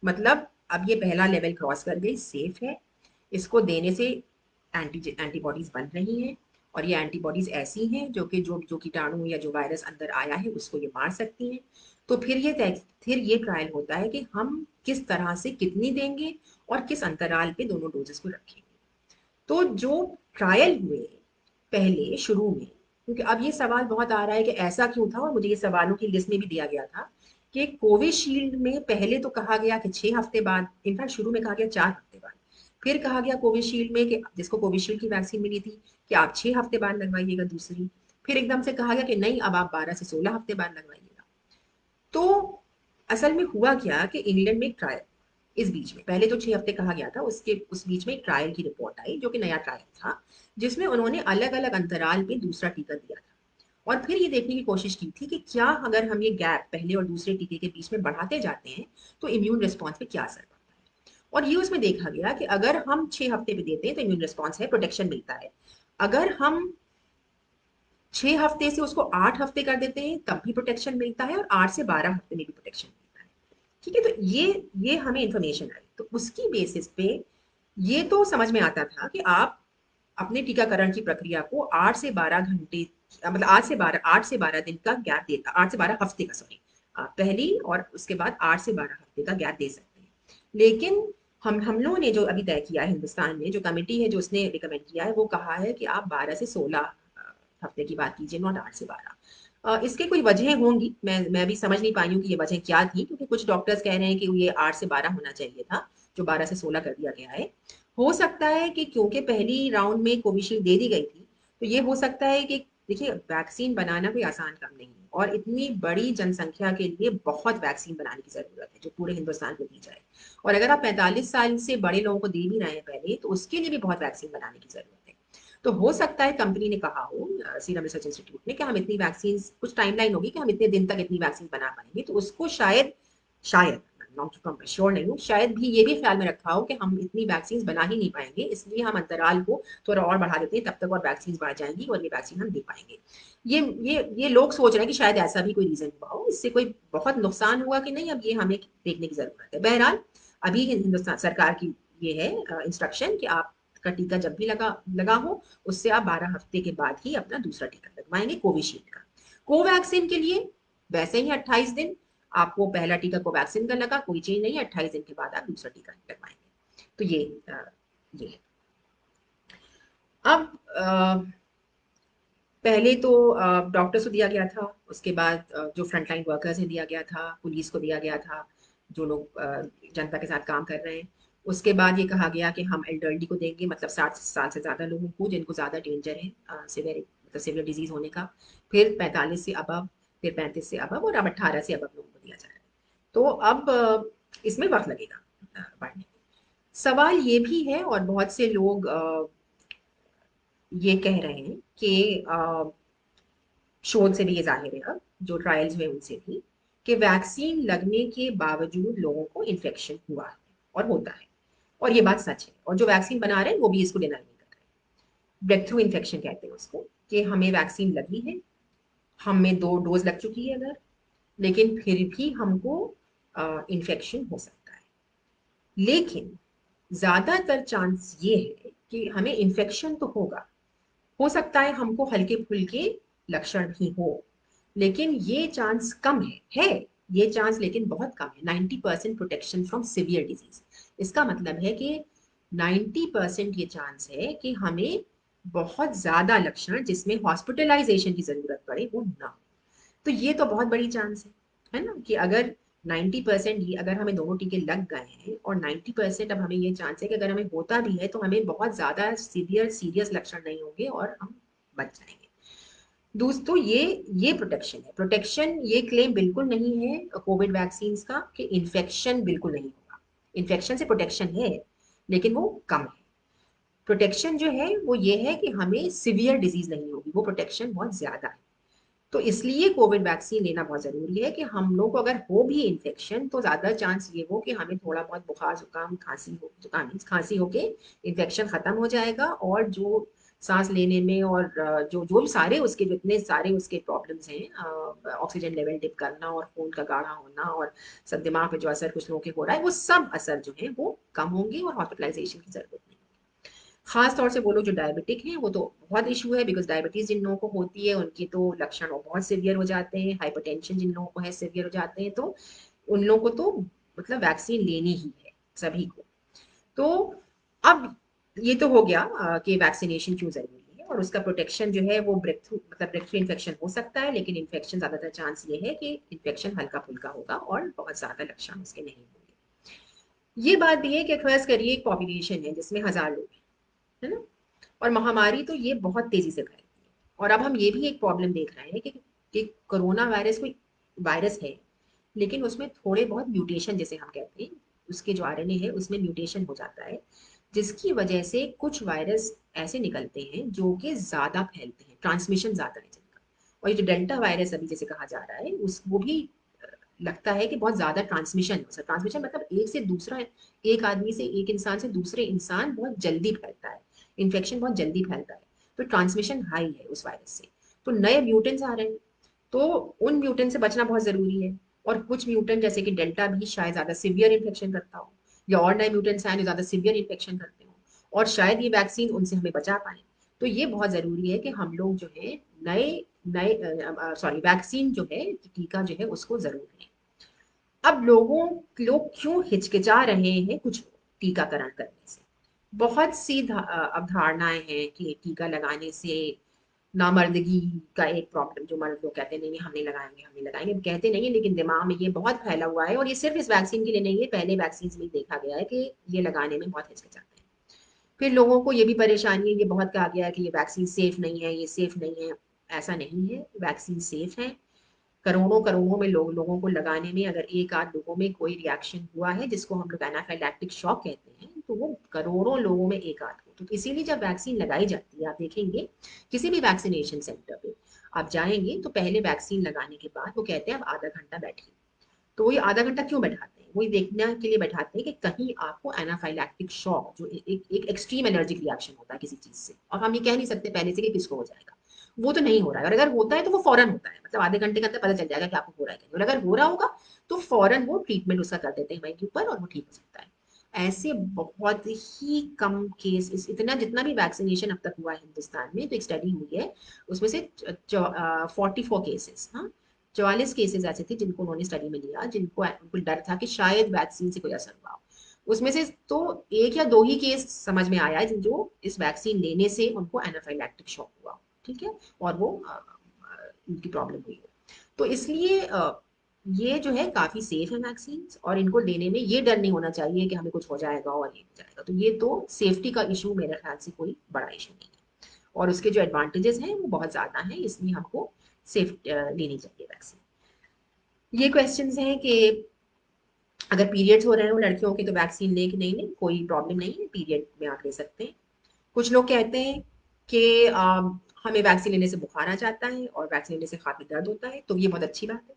मतलब अब ये पहला लेवल क्रॉस कर गई, सेफ है, इसको देने से एंटीबॉडीज बन रही हैं, और ये एंटीबॉडीज ऐसी हैं जो कि जो जो कीटाणु या जो वायरस अंदर आया है उसको ये मार सकती हैं। तो फिर ये ट्रायल होता है कि हम किस तरह से कितनी देंगे और किस अंतराल पे दोनों डोजेस को रखेंगे। तो जो ट्रायल हुए पहले शुरू में, क्योंकि अब ये सवाल बहुत आ रहा है कि ऐसा क्यों था, और मुझे ये सवालों की लिस्ट में भी दिया गया था कि कोविशील्ड में पहले तो कहा गया कि 6 हफ्ते बाद, इनफैक्ट शुरू में कहा गया 4 हफ्ते बाद, फिर कहा गया कोविशील्ड में कि जिसको कोविशील्ड की वैक्सीन मिली थी कि आप 6 हफ्ते बाद लगवाइएगा दूसरी, फिर एकदम से कहा गया कि नहीं अब आप 12 से 16 हफ्ते बाद लगवाइएगा। तो असल में हुआ क्या कि इंग्लैंड में एक ट्रायल, इस बीच में पहले तो 6 हफ्ते कहा गया था, उसके उस बीच में एक ट्रायल की रिपोर्ट आई जो कि नया ट्रायल था, जिसमें उन्होंने अलग अलग अंतराल पे दूसरा टीका दिया था और फिर ये देखने की कोशिश की थी कि क्या अगर हम ये गैप पहले और दूसरे टीके के बीच में बढ़ाते जाते हैं तो इम्यून रिस्पॉन्स पे क्या असर पड़ता है। और ये उसमें देखा गया कि अगर हम 6 हफ्ते पे देते हैं तो इम्यून रिस्पॉन्स है, प्रोटेक्शन मिलता है। अगर हम 6 हफ्ते से उसको 8 हफ्ते कर देते हैं तब भी प्रोटेक्शन मिलता है, और 8 से 12 हफ्ते में भी प्रोटेक्शन मिलता है। ठीक है, तो ये हमें इंफॉर्मेशन आई, तो उसकी बेसिस पे ये तो समझ में आता था कि आप अपने टीकाकरण की प्रक्रिया को 8 से 12 घंटे, मतलब 8 से 12 दिन का गैप देता, 8 से 12 हफ्ते का, सॉरी, पहली और उसके बाद 8 से 12 हफ्ते का गैप दे सकते हैं। लेकिन हम लोगों ने जो अभी तय किया है, हिंदुस्तान में जो कमेटी है जो उसने रिकमेंड किया है, वो कहा है कि आप 12 से 16 हफ्ते की बात कीजिए, नॉट 8 से 12। इसके कोई वजह होंगी, मैं भी समझ नहीं पाई हूँ कि ये वजह क्या थी, क्योंकि कुछ डॉक्टर्स कह रहे हैं कि ये 8 से 12 होना चाहिए था, जो 12 से 16 कर दिया गया है। हो सकता है कि क्योंकि पहली राउंड में कोविशील्ड दे दी गई थी, तो ये हो सकता है कि देखिए वैक्सीन बनाना कोई आसान काम नहीं है, और इतनी बड़ी जनसंख्या के लिए बहुत वैक्सीन बनाने की जरूरत है जो पूरे हिंदुस्तान को दी जाए। और अगर आप 45 साल से बड़े लोगों को दे भी रहे हैं पहले, तो उसके लिए भी बहुत वैक्सीन बनाने की जरूरत है। तो हो सकता है कंपनी ने कहा हो, सीरम रिसर्च इंस्टीट्यूट ने, कि हम इतनी वैक्सीन, कुछ टाइमलाइन होगी कि हम इतने दिन तक इतनी वैक्सीन बना पाएंगे, तो उसको शायद नॉट श्योर नहीं हूँ, शायद भी ये भी ख्याल में रखा हो कि हम इतनी वैक्सीन बना ही नहीं पाएंगे, इसलिए हम अंतराल को थोड़ा और बढ़ा देते हैं, तब तक और वैक्सीन बढ़ जाएंगी और ये वैक्सीन हम दे पाएंगे। ये लोग सोच रहे हैं कि शायद ऐसा भी कोई रीजन हुआ हो, इससे कोई बहुत नुकसान हुआ कि नहीं, अब ये हमें देखने की जरूरत है। बहरहाल अभी हिंदुस्तान सरकार की ये है इंस्ट्रक्शन कि आप का टीका जब भी लगा लगा हो, उससे आप 12 हफ्ते के बाद ही अपना दूसरा टीका लगवाएंगे कोविशील्ड का। कोवैक्सीन के लिए वैसे ही 28 दिन, आपको पहला टीका कोवैक्सीन का लगा, कोई चेंज नहीं है, 28 दिन के बाद आप दूसरा टीका लगवाएंगे। तो ये है। अब पहले तो डॉक्टर्स को दिया गया था, उसके बाद जो फ्रंटलाइन वर्कर्स ने दिया गया था, पुलिस को दिया गया था, जो लोग जनता के साथ काम कर रहे हैं। उसके बाद ये कहा गया कि हम एल्डरली को देंगे, मतलब 60 साल से ज़्यादा लोगों को जिनको ज़्यादा डेंजर है सिवियर, मतलब सिवियर डिजीज होने का। फिर 45 से अबव, फिर 35 से अबव, और अब 18 से अबव लोगों को दिया जा रहा है। तो अब इसमें वक्त लगेगा बढ़ने में। सवाल ये भी है, और बहुत से लोग ये कह रहे हैं कि शोध से भी ये जाहिर है, अब जो ट्रायल्स हुए उनसे भी, कि वैक्सीन लगने के बावजूद लोगों को इन्फेक्शन हुआ है और होता है, और ये बात सच है, और जो वैक्सीन बना रहे हैं वो भी इसको डिनाई नहीं कर रहे। ब्रेक थ्रू इन्फेक्शन कहते हैं उसको, कि हमें वैक्सीन लगी है, हमें 2 डोज लग चुकी है अगर, लेकिन फिर भी हमको इन्फेक्शन हो सकता है। लेकिन ज्यादातर चांस ये है कि हमें इन्फेक्शन तो होगा, हो सकता है हमको हल्के फुल्के लक्षण भी हो, लेकिन ये चांस कम है ये चांस लेकिन बहुत कम है। 90% प्रोटेक्शन फ्रॉम सिवियर डिजीज, इसका मतलब है कि 90% ये चांस है कि हमें बहुत ज्यादा लक्षण जिसमें हॉस्पिटलाइजेशन की जरूरत पड़े वो ना हो। तो ये तो बहुत बड़ी चांस है ना, कि अगर 90% ही अगर हमें दोनों टीके लग गए हैं, और 90% अब हमें ये चांस है कि अगर हमें होता भी है तो हमें बहुत ज्यादा सीवियर सीरियस लक्षण नहीं होंगे और हम बच जाएंगे। दोस्तों ये प्रोटेक्शन है, प्रोटेक्शन ये क्लेम बिल्कुल नहीं है कोविड वैक्सीन का कि इन्फेक्शन बिल्कुल नहीं होगा। इन्फेक्शन से प्रोटेक्शन है, लेकिन वो कम है। प्रोटेक्शन जो है वो ये है कि हमें सिवियर डिजीज नहीं होगी, वो प्रोटेक्शन बहुत ज्यादा है। तो इसलिए कोविड वैक्सीन लेना बहुत जरूरी है कि हम लोग को अगर हो भी इन्फेक्शन तो ज्यादा चांस ये हो कि हमें थोड़ा बहुत बुखार जुकाम खांसी हो, जुकाम खांसी होके इन्फेक्शन खत्म हो जाएगा, और जो सांस लेने में और जो जो भी सारे उसके जितने सारे उसके प्रॉब्लम्स हैं, ऑक्सीजन लेवल डिप करना और खून का गाढ़ा होना और सब दिमाग पे जो असर कुछ लोगों के हो रहा है, वो सब असर जो है वो कम होंगे और हॉस्पिटलाइजेशन की जरूरत नहीं। खास तौर से वो लोग जो डायबिटिक हैं वो तो बहुत इशू है, बिकॉज डायबिटीज जिन लोगों को होती है उनके तो लक्षण बहुत सिवियर हो जाते हैं, हाइपरटेंशन जिन लोगों को है सिवियर हो जाते हैं, तो उन लोगों को तो मतलब वैक्सीन लेनी ही है सभी को। तो अब ये तो हो गया कि वैक्सीनेशन क्यों ज़रूरी है और उसका प्रोटेक्शन जो है वो ब्रेक थ्रू मतलब ब्रेक थ्रू इन्फेक्शन हो सकता है, लेकिन इन्फेक्शन ज़्यादातर चांस ये है कि इन्फेक्शन हल्का-फुल्का होगा और बहुत ज़्यादा लक्षण उसके नहीं होंगे। ये बात भी है कि फ़र्ज़ करिए एक पॉपुलेशन है जिसमें 1000 लोग हैं, है ना? और महामारी तो ये बहुत तेज़ी से फैलती है और अब हम ये भी एक प्रॉब्लम देख रहे हैं कि कोरोना वायरस कोई वायरस है, लेकिन उसमें थोड़े बहुत म्यूटेशन जिसे हम कहते हैं, उसके जो आरएनए है उसमें म्यूटेशन हो जाता है, जिसकी वजह से कुछ वायरस ऐसे निकलते हैं जो कि ज़्यादा फैलते हैं, ट्रांसमिशन ज़्यादा है जिनका। और ये जो डेल्टा वायरस अभी जैसे कहा जा रहा है उस वो भी लगता है कि बहुत ज़्यादा ट्रांसमिशन है। ट्रांसमिशन मतलब एक से दूसरा, एक आदमी से एक इंसान से दूसरे इंसान बहुत जल्दी फैलता है, इन्फेक्शन बहुत जल्दी फैलता है, तो ट्रांसमिशन हाई है उस वायरस से। तो नए म्यूटेंट्स आ रहे हैं, तो उन म्यूटेंट से बचना बहुत ज़रूरी है। और कुछ म्यूटेंट जैसे कि डेल्टा भी शायद ज़्यादा सीवियर इन्फेक्शन करता हो, या और नए म्यूटेंट्स आए जो ज़्यादा सीवियर इन्फेक्शन करते हो, और शायद ये वैक्सीन उनसे हमें बचा पाए। तो ये बहुत ज़रूरी है कि हम लोग जो है नए नए सॉरी वैक्सीन जो है, टीका जो है उसको ज़रूर लें। अब लोग क्यों हिचकिचा रहे हैं कुछ टीकाकरण करने से? बहुत सी अवधारणाएं हैं कि टीका लगाने से नामर्दगी का एक प्रॉब्लम, जो मर्द लोग कहते हैं नहीं नहीं हम नहीं लगाएंगे हम नहीं लगाएंगे, कहते नहीं है, लेकिन दिमाग में ये बहुत फैला हुआ है। और ये सिर्फ इस वैक्सीन के लिए नहीं है, पहले वैक्सीन में देखा गया है कि ये लगाने में बहुत हिचकिचाते हैं। फिर लोगों को ये भी परेशानी है, ये बहुत कहा गया है कि ये वैक्सीन सेफ नहीं है, ये सेफ नहीं है। ऐसा नहीं है, वैक्सीन सेफ है। करोड़ों करोड़ों में लोगों को लगाने में अगर एक आध लोगों में कोई रिएक्शन हुआ है जिसको हम लोग एनाफाइलैक्टिक शॉक कहते हैं, तो वो करोड़ों लोगों में एक आध को। तो इसीलिए जब वैक्सीन लगाई जाती है, आप देखेंगे किसी भी वैक्सीनेशन सेंटर पे आप जाएंगे तो पहले वैक्सीन लगाने के बाद वो कहते हैं आप आधा घंटा बैठिए। तो वो ये आधा घंटा क्यों बैठाते हैं? वो ये देखने के लिए बैठाते हैं कि कहीं आपको एनाफाइलैक्टिक शॉक, जो एक एक्सट्रीम एलर्जिक रिएक्शन होता है किसी चीज से, और हम ये कह नहीं सकते पहले से कि किसको हो जाएगा, वो तो नहीं हो रहा है। और अगर होता है तो वो फौरन होता है, मतलब आधे घंटे के अंदर पता चल जाएगा कि आपको हो रहा है। और अगर हो रहा होगा तो फौरन वो ट्रीटमेंट उसका कर देते हैं वहीं के ऊपर और वो ठीक हो सकता है। ऐसे बहुत ही कम केस, इतना जितना भी वैक्सीनेशन अब तक हुआ है हिंदुस्तान में, तो एक स्टडी हुई है उसमें से 44 केसेस, हाँ 44 केसेस ऐसे थे जिनको उन्होंने स्टडी में लिया, जिनको उनको डर था कि शायद वैक्सीन से कोई असर हुआ हो। उसमें से तो एक या दो ही केस समझ में आया है जो इस वैक्सीन लेने से उनको एनाफाइलैक्टिक शॉक हुआ, ठीक है, और वो उनकी प्रॉब्लम हुई हो। तो इसलिए ये जो है काफी सेफ है वैक्सीन, और इनको लेने में ये डर नहीं होना चाहिए कि हमें कुछ हो जाएगा और ये हो जाएगा। तो ये तो सेफ्टी का इशू मेरे ख्याल से कोई बड़ा इशू नहीं है, और उसके जो एडवांटेजेस हैं वो बहुत ज्यादा हैं, इसलिए हमको सेफ लेनी चाहिए वैक्सीन। ये क्वेश्चंस हैं कि अगर पीरियड्स हो रहे हो लड़कियों के तो वैक्सीन ले कि नहीं ले, कोई प्रॉब्लम नहीं है, पीरियड में आप ले सकते हैं। कुछ लोग कहते हैं कि हमें वैक्सीन लेने से बुखार आ जाता है और वैक्सीन लेने से काफी दर्द होता है, तो ये बहुत अच्छी बात है,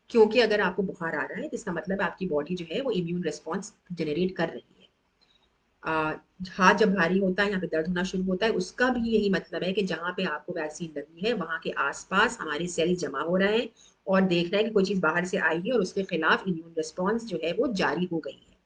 क्योंकि अगर आपको बुखार आ रहा है तो इसका मतलब आपकी बॉडी जो है वो इम्यून रिस्पॉन्स जनरेट कर रही है। आ, हाथ जब भारी होता है, यहाँ पे दर्द होना शुरू होता है, उसका भी यही मतलब है कि जहाँ पे आपको वैक्सीन लगी है वहां के आसपास हमारे सेल जमा हो रहे हैं और देख रहे हैं कि कोई चीज बाहर से आई है और उसके खिलाफ इम्यून रिस्पॉन्स जो है वो जारी हो गई है।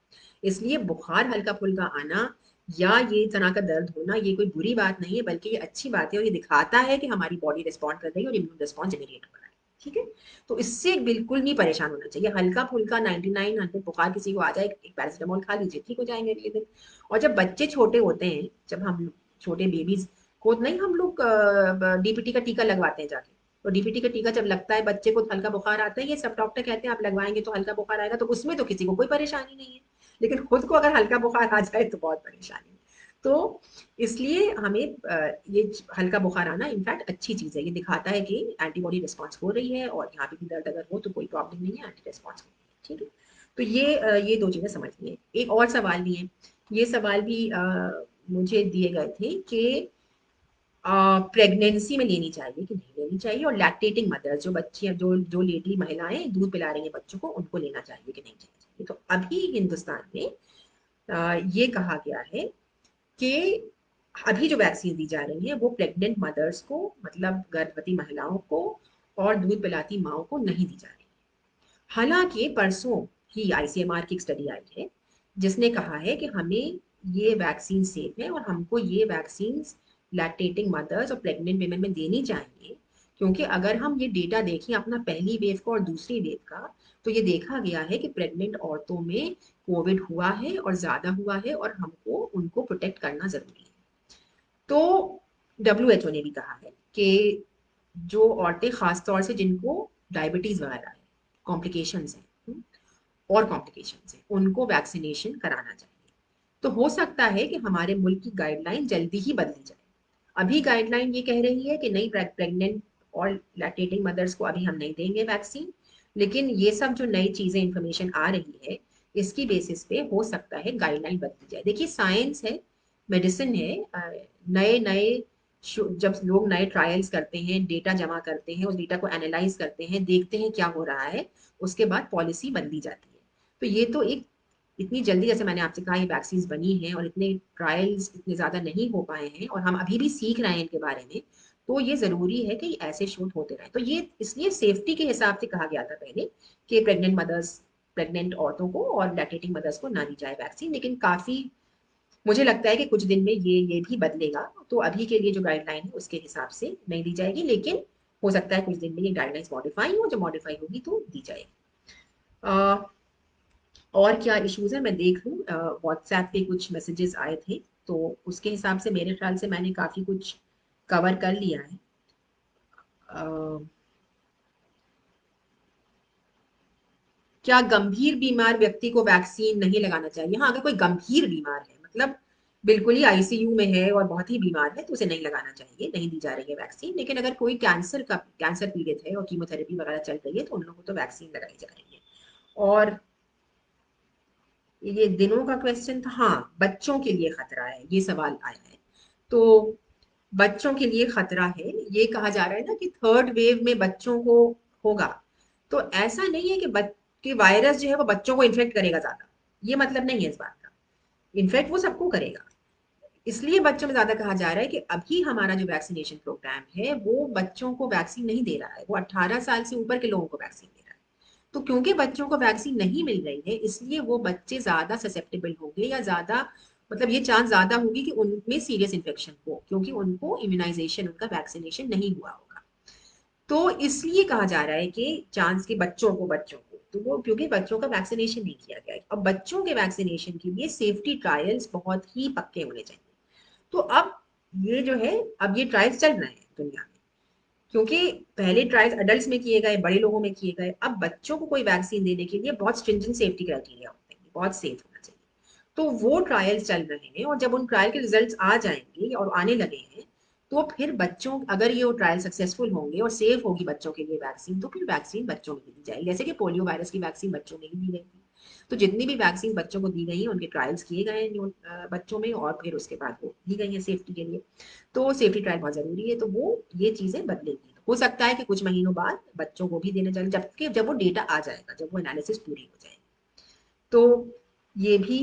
इसलिए बुखार हल्का फुल्का आना या ये तरह का दर्द होना ये कोई बुरी बात नहीं है, बल्कि ये अच्छी बात है और ये दिखाता है कि हमारी बॉडी रिस्पॉन्ड कर रही है और इम्यून रिस्पॉन्स जनरेट हो रहा है, ठीक है। तो इससे बिल्कुल नहीं परेशान होना चाहिए। हल्का फुल्का 99 100 बुखार किसी को आ जाए, एक पैरासिटामोल खा लीजिए, ठीक हो जाएंगे अगले दिन। और जब बच्चे छोटे होते हैं, जब हम छोटे बेबीज को नहीं हम लोग डीपीटी का टीका लगवाते हैं जाके, तो डीपीटी का टीका जब लगता है बच्चे को हल्का बुखार आता है, ये सब डॉक्टर कहते हैं आप लगवाएंगे तो हल्का बुखार आएगा, तो उसमें तो किसी को कोई परेशानी नहीं है। लेकिन खुद को अगर हल्का बुखार आ जाए तो बहुत परेशानी है। तो इसलिए हमें ये हल्का बुखार आना इनफैक्ट अच्छी चीज है, ये दिखाता है कि एंटीबॉडी रिस्पॉन्स हो रही है और यहाँ पे भी दर्द अगर हो तो कोई प्रॉब्लम नहीं है, एंटी रिस्पॉन्स हो रही है, ठीक है। तो ये दो चीजें समझनी है। एक और सवाल भी है, ये सवाल भी मुझे दिए गए थे कि प्रेगनेंसी में लेनी चाहिए कि नहीं लेनी चाहिए, और लैक्टेटिंग मदर्स जो बच्ची जो जो लेडी महिलाएं दूध पिला रही हैं बच्चों को, उनको लेना चाहिए कि नहीं चाहिए। तो अभी हिंदुस्तान में ये कहा गया है कि अभी जो वैक्सीन दी जा रही है वो प्रेग्नेंट मदर्स को, मतलब गर्भवती महिलाओं को और दूध पिलाती माओ को नहीं दी जा रही। हालांकि परसों ही आईसीएमआर की एक स्टडी आई है जिसने कहा है कि हमें ये वैक्सीन सेफ है और हमको ये वैक्सीन लैक्टेटिंग मदर्स और प्रेग्नेंट वेमेन में देनी चाहिए, क्योंकि अगर हम ये डेटा देखें अपना पहली वेव का और दूसरी वेव का, तो ये देखा गया है कि प्रेग्नेंट औरतों में कोविड हुआ है और ज्यादा हुआ है और हमको उनको प्रोटेक्ट करना जरूरी है। तो WHO ने भी कहा है कि जो औरतें खासतौर से जिनको डायबिटीज वगैरह है, कॉम्प्लिकेशंस हैं और कॉम्प्लिकेशंस हैं, उनको वैक्सीनेशन कराना चाहिए। तो हो सकता है कि हमारे मुल्क की गाइडलाइन जल्दी ही बदली जाए। अभी गाइडलाइन ये कह रही है कि नहीं, प्रेग्नेंट और लैक्टेटिंग मदर्स को अभी हम नहीं देंगे वैक्सीन, लेकिन ये सब जो नई चीजें इंफॉर्मेशन आ रही है, इसकी बेसिस पे हो सकता है गाइडलाइन बदली जाए। देखिए साइंस है, मेडिसिन है, नए नए जब लोग नए ट्रायल्स करते हैं, डेटा जमा करते हैं, उस डेटा को एनालाइज करते हैं, देखते हैं क्या हो रहा है, उसके बाद पॉलिसी बदली जाती है। तो ये तो एक इतनी जल्दी, जैसे मैंने आपसे कहा, ये वैक्सीन बनी हैं और इतने ट्रायल्स इतने ज्यादा नहीं हो पाए हैं और हम अभी भी सीख रहे हैं इनके बारे में, तो ये जरूरी है कि ऐसे शूट होते रहे। तो ये इसलिए सेफ्टी के हिसाब से कहा गया था पहले कि प्रेग्नेंट औरतों को और लैक्टेटिंग मदर्स को ना दी जाए वैक्सीन, लेकिन काफी मुझे लगता है कि कुछ दिन में ये भी बदलेगा। तो अभी के लिए जो गाइडलाइन है उसके हिसाब से नहीं दी जाएगी, लेकिन हो सकता है कुछ दिन में ये गाइडलाइंस मॉडिफाई हो, जब मॉडिफाई होगी तो दी जाएगी। और क्या इश्यूज है मैं देख लूँ, व्हाट्सएप पे कुछ मैसेजेस आए थे, तो उसके हिसाब से मेरे ख्याल से मैंने काफी कुछ कवर कर लिया है। अ, क्या गंभीर बीमार व्यक्ति को वैक्सीन नहीं लगाना चाहिए? हाँ, अगर कोई गंभीर बीमार है, मतलब बिल्कुल ही आईसीयू में है और बहुत ही बीमार है, तो उसे नहीं लगाना चाहिए, नहीं दी जा रही है वैक्सीन। लेकिन अगर कोई कैंसर पीड़ित है और कीमोथेरेपी वगैरह चल रही है, तो उन लोगों को तो वैक्सीन लगाई जा रही है। और ये दिनों का क्वेश्चन था, हाँ बच्चों के लिए खतरा है, ये सवाल आया है। तो बच्चों के लिए खतरा है, ये कहा जा रहा है ना कि थर्ड वेव में बच्चों को होगा। तो ऐसा नहीं है कि वायरस जो है वो बच्चों को इन्फेक्ट करेगा ज्यादा, ये मतलब नहीं है इस बात का। इन्फेक्ट वो सबको करेगा। इसलिए बच्चों में ज्यादा कहा जा रहा है कि अभी हमारा जो वैक्सीनेशन प्रोग्राम है वो बच्चों को वैक्सीन नहीं दे रहा है, वो 18 साल से ऊपर के लोगों को वैक्सीन दे रहा है। तो क्योंकि बच्चों को वैक्सीन नहीं मिल रही है, इसलिए वो बच्चे ज्यादा ससेप्टेबल होंगे, या ज्यादा मतलब ये चांस ज्यादा होगी कि उनमें सीरियस इन्फेक्शन हो, क्योंकि उनको इम्यूनाइजेशन, उनका वैक्सीनेशन नहीं हुआ होगा। तो इसलिए कहा जा रहा है कि चांस के बच्चों को तो वो, क्योंकि बच्चों का वैक्सीनेशन नहीं किया गया है। अब बच्चों के वैक्सीनेशन के लिए सेफ्टी ट्रायल्स बहुत ही पक्के होने चाहिए। तो अब ये जो है, अब ये ट्रायल्स चल रहे हैं दुनिया में, क्योंकि पहले ट्रायल्स अडल्ट में किए गए, बड़े लोगों में किए गए, अब बच्चों को कोई वैक्सीन देने के लिए बहुत स्ट्रिंजेंट सेफ्टी क्राइटेरिया होते हैं, बहुत सेफ होना चाहिए। तो वो ट्रायल्स चल रहे हैं, और जब उन ट्रायल के रिजल्ट्स आ जाएंगे और आने लगे हैं, तो फिर बच्चों, अगर ये ट्रायल सक्सेसफुल होंगे और सेफ होगी बच्चों के लिए वैक्सीन, तो फिर वैक्सीन बच्चों में दी जाएगी, जैसे कि पोलियो वायरस की वैक्सीन बच्चों में ही दी गई थी। तो जितनी भी वैक्सीन बच्चों को दी गई है, उनके ट्रायल्स किए गए हैं बच्चों में, और फिर उसके बाद वो दी गई है सेफ्टी के लिए। तो सेफ्टी ट्रायल बहुत जरूरी है, तो वो ये चीजें बदलेंगी। हो सकता है कि कुछ महीनों बाद बच्चों को भी देने जाए, जबकि जब वो डेटा आ जाएगा, जब वो एनालिसिस पूरी हो जाएगी। तो ये भी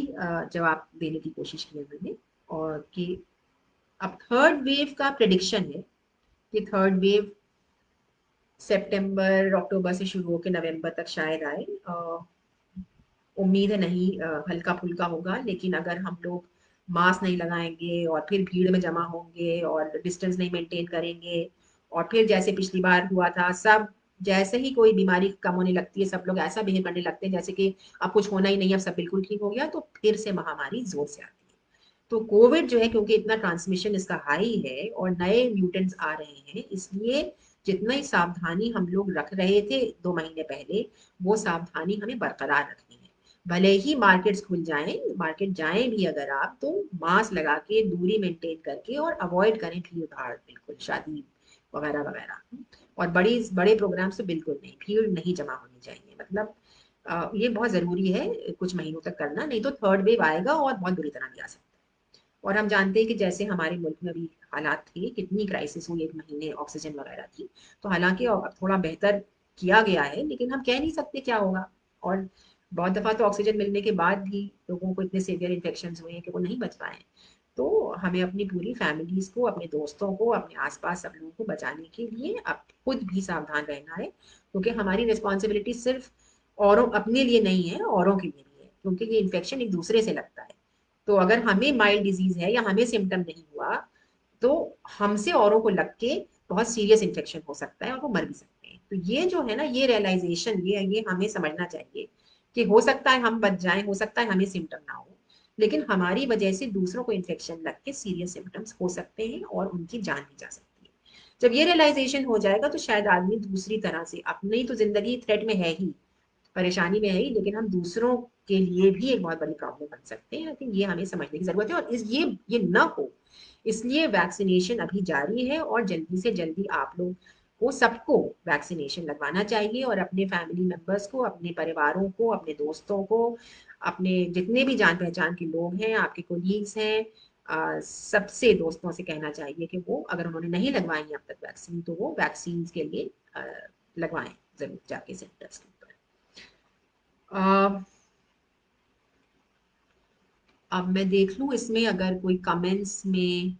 जवाब देने की कोशिश की है मैंने। और कि अब थर्ड वेव का प्रिडिक्शन है कि थर्ड वेव सितंबर अक्टूबर से शुरू होकर नवंबर तक शायद आए। उम्मीद है नहीं, हल्का फुल्का होगा, लेकिन अगर हम लोग मास्क नहीं लगाएंगे और फिर भीड़ में जमा होंगे और डिस्टेंस नहीं मेंटेन करेंगे, और फिर जैसे पिछली बार हुआ था, सब जैसे ही कोई बीमारी कम होने लगती है, सब लोग ऐसा बिहेव करने लगते हैं जैसे कि अब कुछ होना ही नहीं, अब सब बिल्कुल ठीक हो गया, तो फिर से महामारी जोर से आती है। तो कोविड जो है, क्योंकि इतना ट्रांसमिशन इसका हाई है और नए म्यूटेंट्स आ रहे हैं, इसलिए जितना ही सावधानी हम लोग रख रहे थे 2 महीने पहले, वो सावधानी हमें बरकरार रखनी है। भले ही मार्केट्स खुल जाएं, मार्केट जाएं भी अगर आप, तो मास्क लगा के, दूरी मेंटेन करके, और अवॉइड करें भीड़ भाड़, बिल्कुल शादी वगैरह वगैरह, और बड़े प्रोग्राम से बिल्कुल नहीं, भीड़ नहीं जमा होनी चाहिए। मतलब ये बहुत जरूरी है कुछ महीनों तक करना, नहीं तो थर्ड वेव आएगा और बहुत बुरी तरह भी आ सकता है। और हम जानते हैं कि जैसे हमारे मुल्क में अभी हालात थे, कितनी क्राइसिस हुई, 1 महीने ऑक्सीजन वगैरह थी। तो हालांकि अब थोड़ा बेहतर किया गया है, लेकिन हम कह नहीं सकते क्या होगा। और बहुत दफा तो ऑक्सीजन मिलने के बाद भी लोगों को इतने सीवियर इन्फेक्शन हुए हैं कि वो नहीं बच पाए। तो हमें अपनी पूरी फैमिलीज को, अपने दोस्तों को, अपने आसपास सब लोगों को बचाने के लिए अब खुद भी सावधान रहना है, क्योंकि हमारी रिस्पॉन्सिबिलिटी सिर्फ औरों अपने लिए नहीं है, औरों के लिए भी है, क्योंकि ये इन्फेक्शन एक दूसरे से लगता है। तो अगर हमें माइल्ड डिजीज है या हमें सिम्टम नहीं हुआ, तो हमसे औरों को लग के बहुत सीरियस इन्फेक्शन हो सकता है और वो मर भी सकते हैं। तो ये जो है ना, ये रियलाइजेशन, ये हमें समझना चाहिए कि हो सकता है हम बच जाएं, हो सकता है हमें सिम्टम ना हो, लेकिन हमारी वजह से दूसरों को इन्फेक्शन लग के सीरियस सिम्टम्स हो सकते हैं और उनकी जान भी जा सकती है। जब ये रियलाइजेशन हो जाएगा तो शायद आदमी दूसरी तरह से, अपनी तो जिंदगी थ्रेट में है ही, परेशानी में है ही, लेकिन हम दूसरों के लिए भी एक बहुत बड़ी प्रॉब्लम बन सकते हैं। आई थिंक ये हमें समझने की जरूरत है, और ये न हो, इसलिए वैक्सीनेशन अभी जारी है और जल्दी से जल्दी आप लोग को सबको वैक्सीनेशन लगवाना चाहिए, और अपने फैमिली मेंबर्स को, अपने परिवारों को, अपने दोस्तों को, अपने जितने भी जान पहचान के लोग हैं, आपके कोलीग्स हैं, सबसे दोस्तों से कहना चाहिए कि वो अगर उन्होंने नहीं लगवाई है अब तक वैक्सीन, तो वो वैक्सीन के लिए लगवाएं जरूर जाके सेंटर्स के ऊपर। अब मैं देख लूं इसमें अगर कोई कमेंट्स में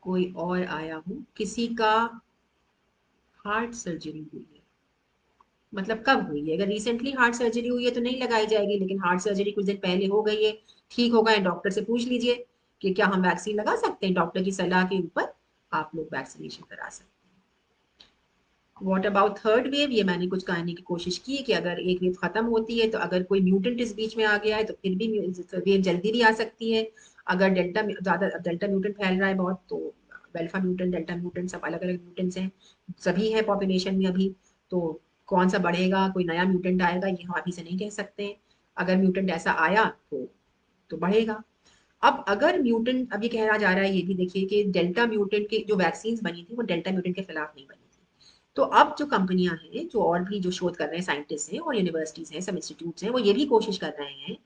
कोई और आया हो। किसी का हार्ट सर्जरी हुई है, मतलब कब हुई है? अगर रिसेंटली हार्ट सर्जरी हुई है तो नहीं लगाई जाएगी, लेकिन हार्ट सर्जरी कुछ दिन पहले हो गई है, ठीक हो गए, डॉक्टर से पूछ लीजिए कि क्या हम वैक्सीन लगा सकते हैं। डॉक्टर की सलाह के ऊपर आप लोग वैक्सीनेशन करा सकते हैं। व्हाट अबाउट थर्ड वेव, ये मैंने कुछ कहने की कोशिश की कि अगर एक वेव खत्म होती है तो अगर कोई म्यूटेंट इस बीच में आ गया है तो फिर भी वेव जल्दी भी आ सकती है। अगर डेल्टा म्यूटेंट फैल रहा है बहुत, तो अल्फा म्यूटेंट, डेल्टा म्यूटेंट, सब अलग अलग म्यूटेंट्स हैं, सभी हैं पॉपुलेशन में अभी। तो कौन सा बढ़ेगा, कोई नया म्यूटेंट आएगा, ये हम अभी से नहीं कह सकते हैं। अगर म्यूटेंट ऐसा आया तो बढ़ेगा। अब अगर म्यूटेंट, अब ये कहा जा रहा है, ये भी देखिए कि डेल्टा म्यूटेंट की जो वैक्सीन बनी थी वो डेल्टा म्यूटेंट के खिलाफ नहीं बनी थी। तो अब जो कंपनियां हैं, जो और भी जो शोध कर रहे हैं, साइंटिस्ट हैं और यूनिवर्सिटीज हैं, सब इंस्टीट्यूट्स हैं, वो ये भी कोशिश कर रहे हैं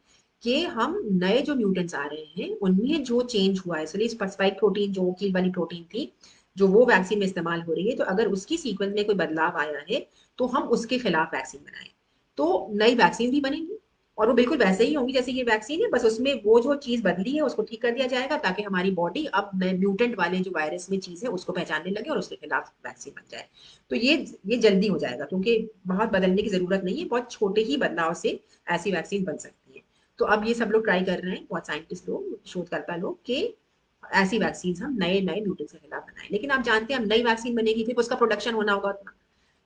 कि हम नए जो म्यूटेंट्स आ रहे हैं उनमें जो चेंज हुआ है, इसलिए स्पाइक प्रोटीन जो की वाली प्रोटीन थी, जो वो वैक्सीन में इस्तेमाल हो रही है, तो अगर उसकी सीक्वेंस में कोई बदलाव आया है तो हम उसके खिलाफ वैक्सीन बनाएं। तो नई वैक्सीन भी बनेगी और वो बिल्कुल वैसे ही होंगी जैसे ये वैक्सीन है, बस उसमें वो जो चीज बदली है उसको ठीक कर दिया जाएगा, ताकि हमारी बॉडी अब नए म्यूटेंट वाले जो वायरस में चीज है उसको पहचानने लगे और उसके खिलाफ वैक्सीन बन जाए। तो ये जल्दी हो जाएगा, क्योंकि बहुत बदलने की जरूरत नहीं है, बहुत छोटे ही बदलाव से ऐसी वैक्सीन बन सकती है। तो अब ये सब लोग ट्राई कर रहे हैं, बहुत साइंटिस्ट लोग, शोधकर्ता लोग, कि ऐसी वैक्सीन हम नए नए म्यूटेंट के खिलाफ बनाएं। लेकिन आप जानते हैं, अब नई वैक्सीन बनेगी फिर उसका प्रोडक्शन होना होगा उतना,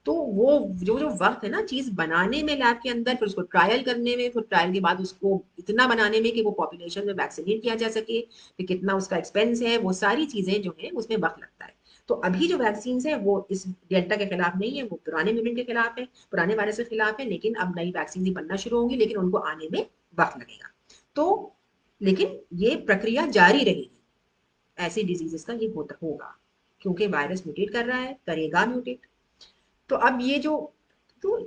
तो वो जो जो वक्त है ना चीज बनाने में लैब के अंदर, फिर उसको ट्रायल करने में, फिर ट्रायल के बाद उसको इतना बनाने में कि वो पॉपुलेशन में वैक्सीनेट किया जा सके, फिर कितना उसका एक्सपेंस है, वो सारी चीजें जो है उसमें वक्त लगता है। तो अभी जो वैक्सीन है वो इस डेल्टा के खिलाफ नहीं है, वो पुराने म्यूटेंट के खिलाफ है, पुराने वायरस के खिलाफ है, लेकिन अब नई वैक्सीन ही बनना शुरू होंगी, लेकिन उनको आने में वक्त लगेगा। तो लेकिन ये प्रक्रिया जारी रहेगी, ऐसी डिजीजेस का ये होता होगा, क्योंकि वायरस म्यूटेट कर रहा है, करेगा म्यूटेट। तो अब ये जो, तो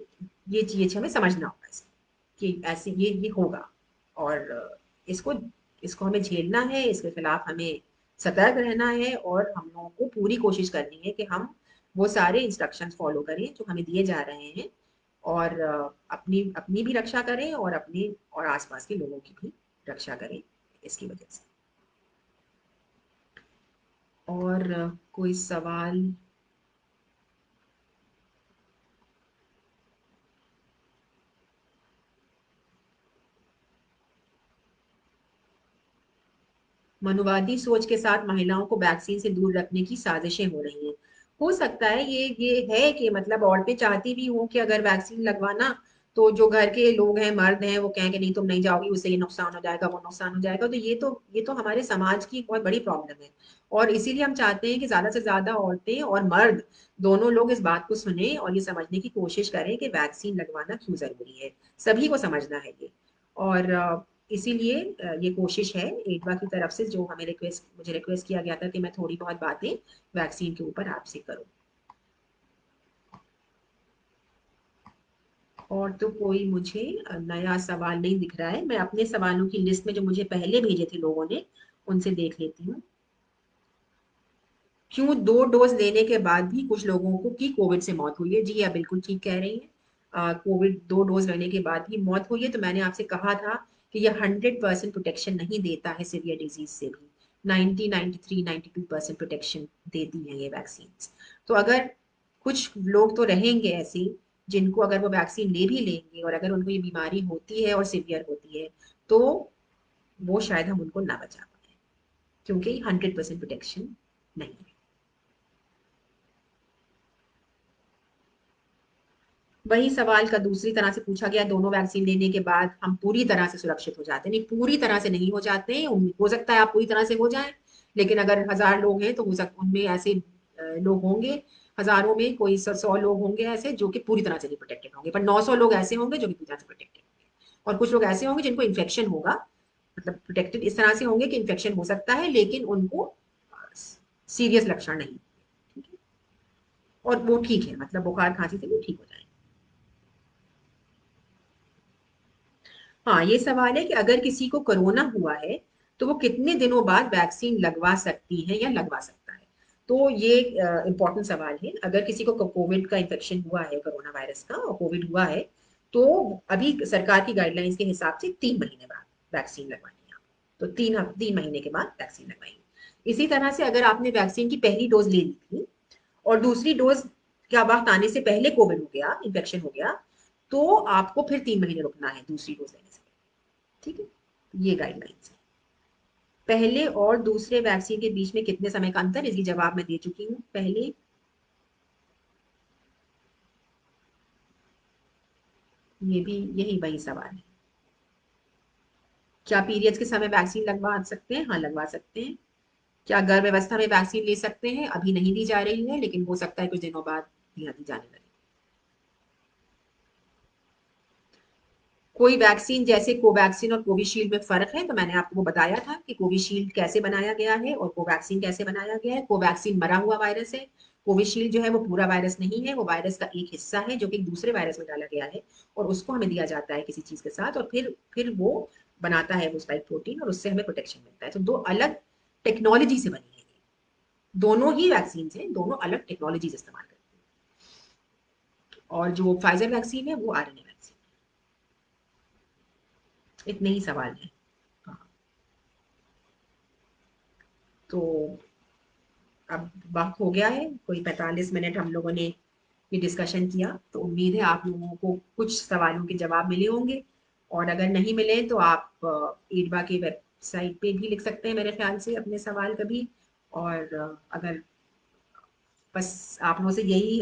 ये चीज हमें समझना होगा इसमें कि ऐसे ये होगा, और इसको इसको हमें झेलना है, इसके खिलाफ हमें सतर्क रहना है, और हम लोगों को पूरी कोशिश करनी है कि हम वो सारे इंस्ट्रक्शंस फॉलो करें जो हमें दिए जा रहे हैं, और अपनी अपनी भी रक्षा करें और अपने और आसपास के लोगों की भी रक्षा करें इसकी वजह से। और कोई सवाल? मनुवादी सोच के साथ महिलाओं को वैक्सीन से दूर रखने की साजिशें हो रही हैं। हो सकता है ये है कि मतलब औरतें चाहती भी हों कि अगर वैक्सीन लगवाना, तो जो घर के लोग हैं, मर्द हैं, वो कहें कि नहीं तुम नहीं जाओगी, उससे ये नुकसान हो जाएगा, वो नुकसान हो जाएगा। तो ये तो हमारे समाज की एक बहुत बड़ी प्रॉब्लम है, और इसीलिए हम चाहते हैं कि ज्यादा से ज्यादा औरतें और मर्द दोनों लोग इस बात को सुने और ये समझने की कोशिश करें कि वैक्सीन लगवाना क्यों जरूरी है। सभी को समझना है ये, और इसीलिए ये कोशिश है एडवा की तरफ से, जो मुझे रिक्वेस्ट किया गया था कि मैं थोड़ी बहुत बातें वैक्सीन के ऊपर आपसे करूं। और तो कोई मुझे नया सवाल नहीं दिख रहा है। मैं अपने सवालों की लिस्ट में जो मुझे पहले भेजे थे लोगों ने, उनसे देख लेती हूँ। क्यों 2 डोज लेने के बाद भी कुछ लोगों को की कोविड से मौत हुई है? जी, आप बिल्कुल ठीक कह रही हैं। कोविड 2 डोज लेने के बाद भी मौत हुई है, तो मैंने आपसे कहा था कि ये 100% प्रोटेक्शन नहीं देता है सीवियर डिजीज से भी। 90, 93, 92% प्रोटेक्शन देती है ये वैक्सीन। तो अगर कुछ लोग तो रहेंगे ऐसे जिनको अगर वो वैक्सीन ले भी लेंगे और अगर उनको ये बीमारी होती है और सीवियर होती है, तो वो शायद हम उनको ना बचा पाए, क्योंकि 100% प्रोटेक्शन नहीं है। वही सवाल का दूसरी तरह से पूछा गया, दोनों वैक्सीन लेने के बाद हम पूरी तरह से सुरक्षित हो जाते हैं? नहीं, पूरी तरह से नहीं हो जाते हैं। हो सकता है आप पूरी तरह से हो जाएं, लेकिन अगर 1000 लोग हैं तो हो सकता उनमें ऐसे लोग होंगे, हजारों में कोई 100 लोग होंगे ऐसे जो कि पूरी तरह से नहीं प्रोटेक्टेड होंगे, पर 900 लोग ऐसे होंगे जो कि पूरी तरह से प्रोटेक्टेड होंगे। और कुछ लोग ऐसे होंगे जिनको इन्फेक्शन होगा, मतलब प्रोटेक्टेड इस तरह से होंगे कि इन्फेक्शन हो सकता है लेकिन उनको सीरियस लक्षण नहीं, ठीक है, और वो ठीक है, मतलब बुखार खांसी से वो ठीक हो जाए। हाँ, ये सवाल है कि अगर किसी को कोरोना हुआ है तो वो कितने दिनों बाद वैक्सीन लगवा सकती है या लगवा सकता है। तो ये इम्पोर्टेंट सवाल है। अगर किसी को कोविड का इन्फेक्शन हुआ है, कोरोना वायरस का, और कोविड हुआ है, तो अभी सरकार की गाइडलाइंस के हिसाब से 3 महीने बाद वैक्सीन लगवानी है आपको। तो 3 महीने के बाद वैक्सीन लगवाएंगे। इसी तरह से अगर आपने वैक्सीन की पहली डोज ले ली थी और दूसरी डोज का वक्त आने से पहले कोविड हो गया, इन्फेक्शन हो गया, तो आपको फिर 3 महीने रुकना है दूसरी डोज लेने से। ठीक है, ये गाइडलाइंस है। पहले और दूसरे वैक्सीन के बीच में कितने समय का अंतर, इसकी जवाब मैं दे चुकी हूँ पहले। ये भी यही वही सवाल है। क्या पीरियड्स के समय वैक्सीन लगवा सकते हैं? हाँ, लगवा सकते हैं। क्या गर्भ अवस्था में वैक्सीन ले सकते हैं? अभी नहीं दी जा रही है, लेकिन हो सकता है कुछ दिनों बाद दी जाने लगे। कोई वैक्सीन जैसे कोवैक्सीन और कोविशील्ड में फर्क है? तो मैंने आपको वो बताया था कि कोविशील्ड कैसे बनाया गया है और कोवैक्सीन कैसे बनाया गया है। कोवैक्सीन मरा हुआ वायरस है, कोविशील्ड जो है वो पूरा वायरस नहीं है, वो वायरस का एक हिस्सा है जो कि एक दूसरे वायरस में डाला गया है और उसको हमें दिया जाता है किसी चीज के साथ, और फिर वो बनाता है वो स्पाइक प्रोटीन और उससे हमें प्रोटेक्शन मिलता है। तो दो अलग टेक्नोलॉजी से बनी है ये। दोनों ही वैक्सीन हैं, दोनों अलग टेक्नोलॉजीज इस्तेमाल करती हैं। और जो फाइजर वैक्सीन है वो आरएनए वैक्सीन है। इतने ही सवाल है। हाँ, तो अब वक्त हो गया है, कोई 45 मिनट हम लोगों ने ये डिस्कशन किया, तो उम्मीद है आप लोगों को कुछ सवालों के जवाब मिले होंगे। और अगर नहीं मिले तो आप ईडबा की वेबसाइट पे भी लिख सकते हैं मेरे ख्याल से अपने सवाल कभी। और अगर बस आप लोगों से यही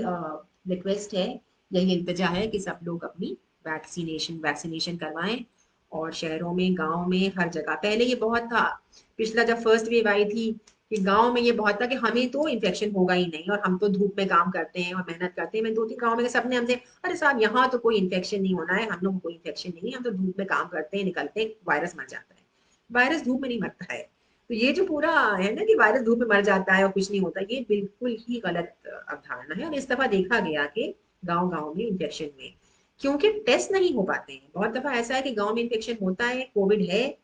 रिक्वेस्ट है, यही इल्तिजा है कि सब लोग अपनी वैक्सीनेशन करवाएं। और शहरों में, गांव में, हर जगह। पहले ये बहुत था, पिछला जब फर्स्ट वेव आई थी, कि गांव में ये बहुत था कि हमें तो इन्फेक्शन होगा ही नहीं और हम तो धूप में काम करते हैं और मेहनत करते हैं। मैं 2-3 गाँव में सबने हमसे, अरे साहब यहाँ तो कोई इन्फेक्शन नहीं होना है, हम लोग को कोई इन्फेक्शन नहीं है, हम तो धूप में काम करते हैं, निकलते हैं, वायरस मर जाता है। वायरस धूप में नहीं मरता है। तो ये जो पूरा है ना कि वायरस धूप में मर जाता है और कुछ नहीं होता, ये बिल्कुल ही गलत अवधारणा है। और इस दफा देखा गया कि गांव गांव में इन्फेक्शन में, क्योंकि टेस्ट नहीं हो पाते हैं। बहुत दफा ऐसा है कि गांव में इन्फेक्शन होता है, कोविड है,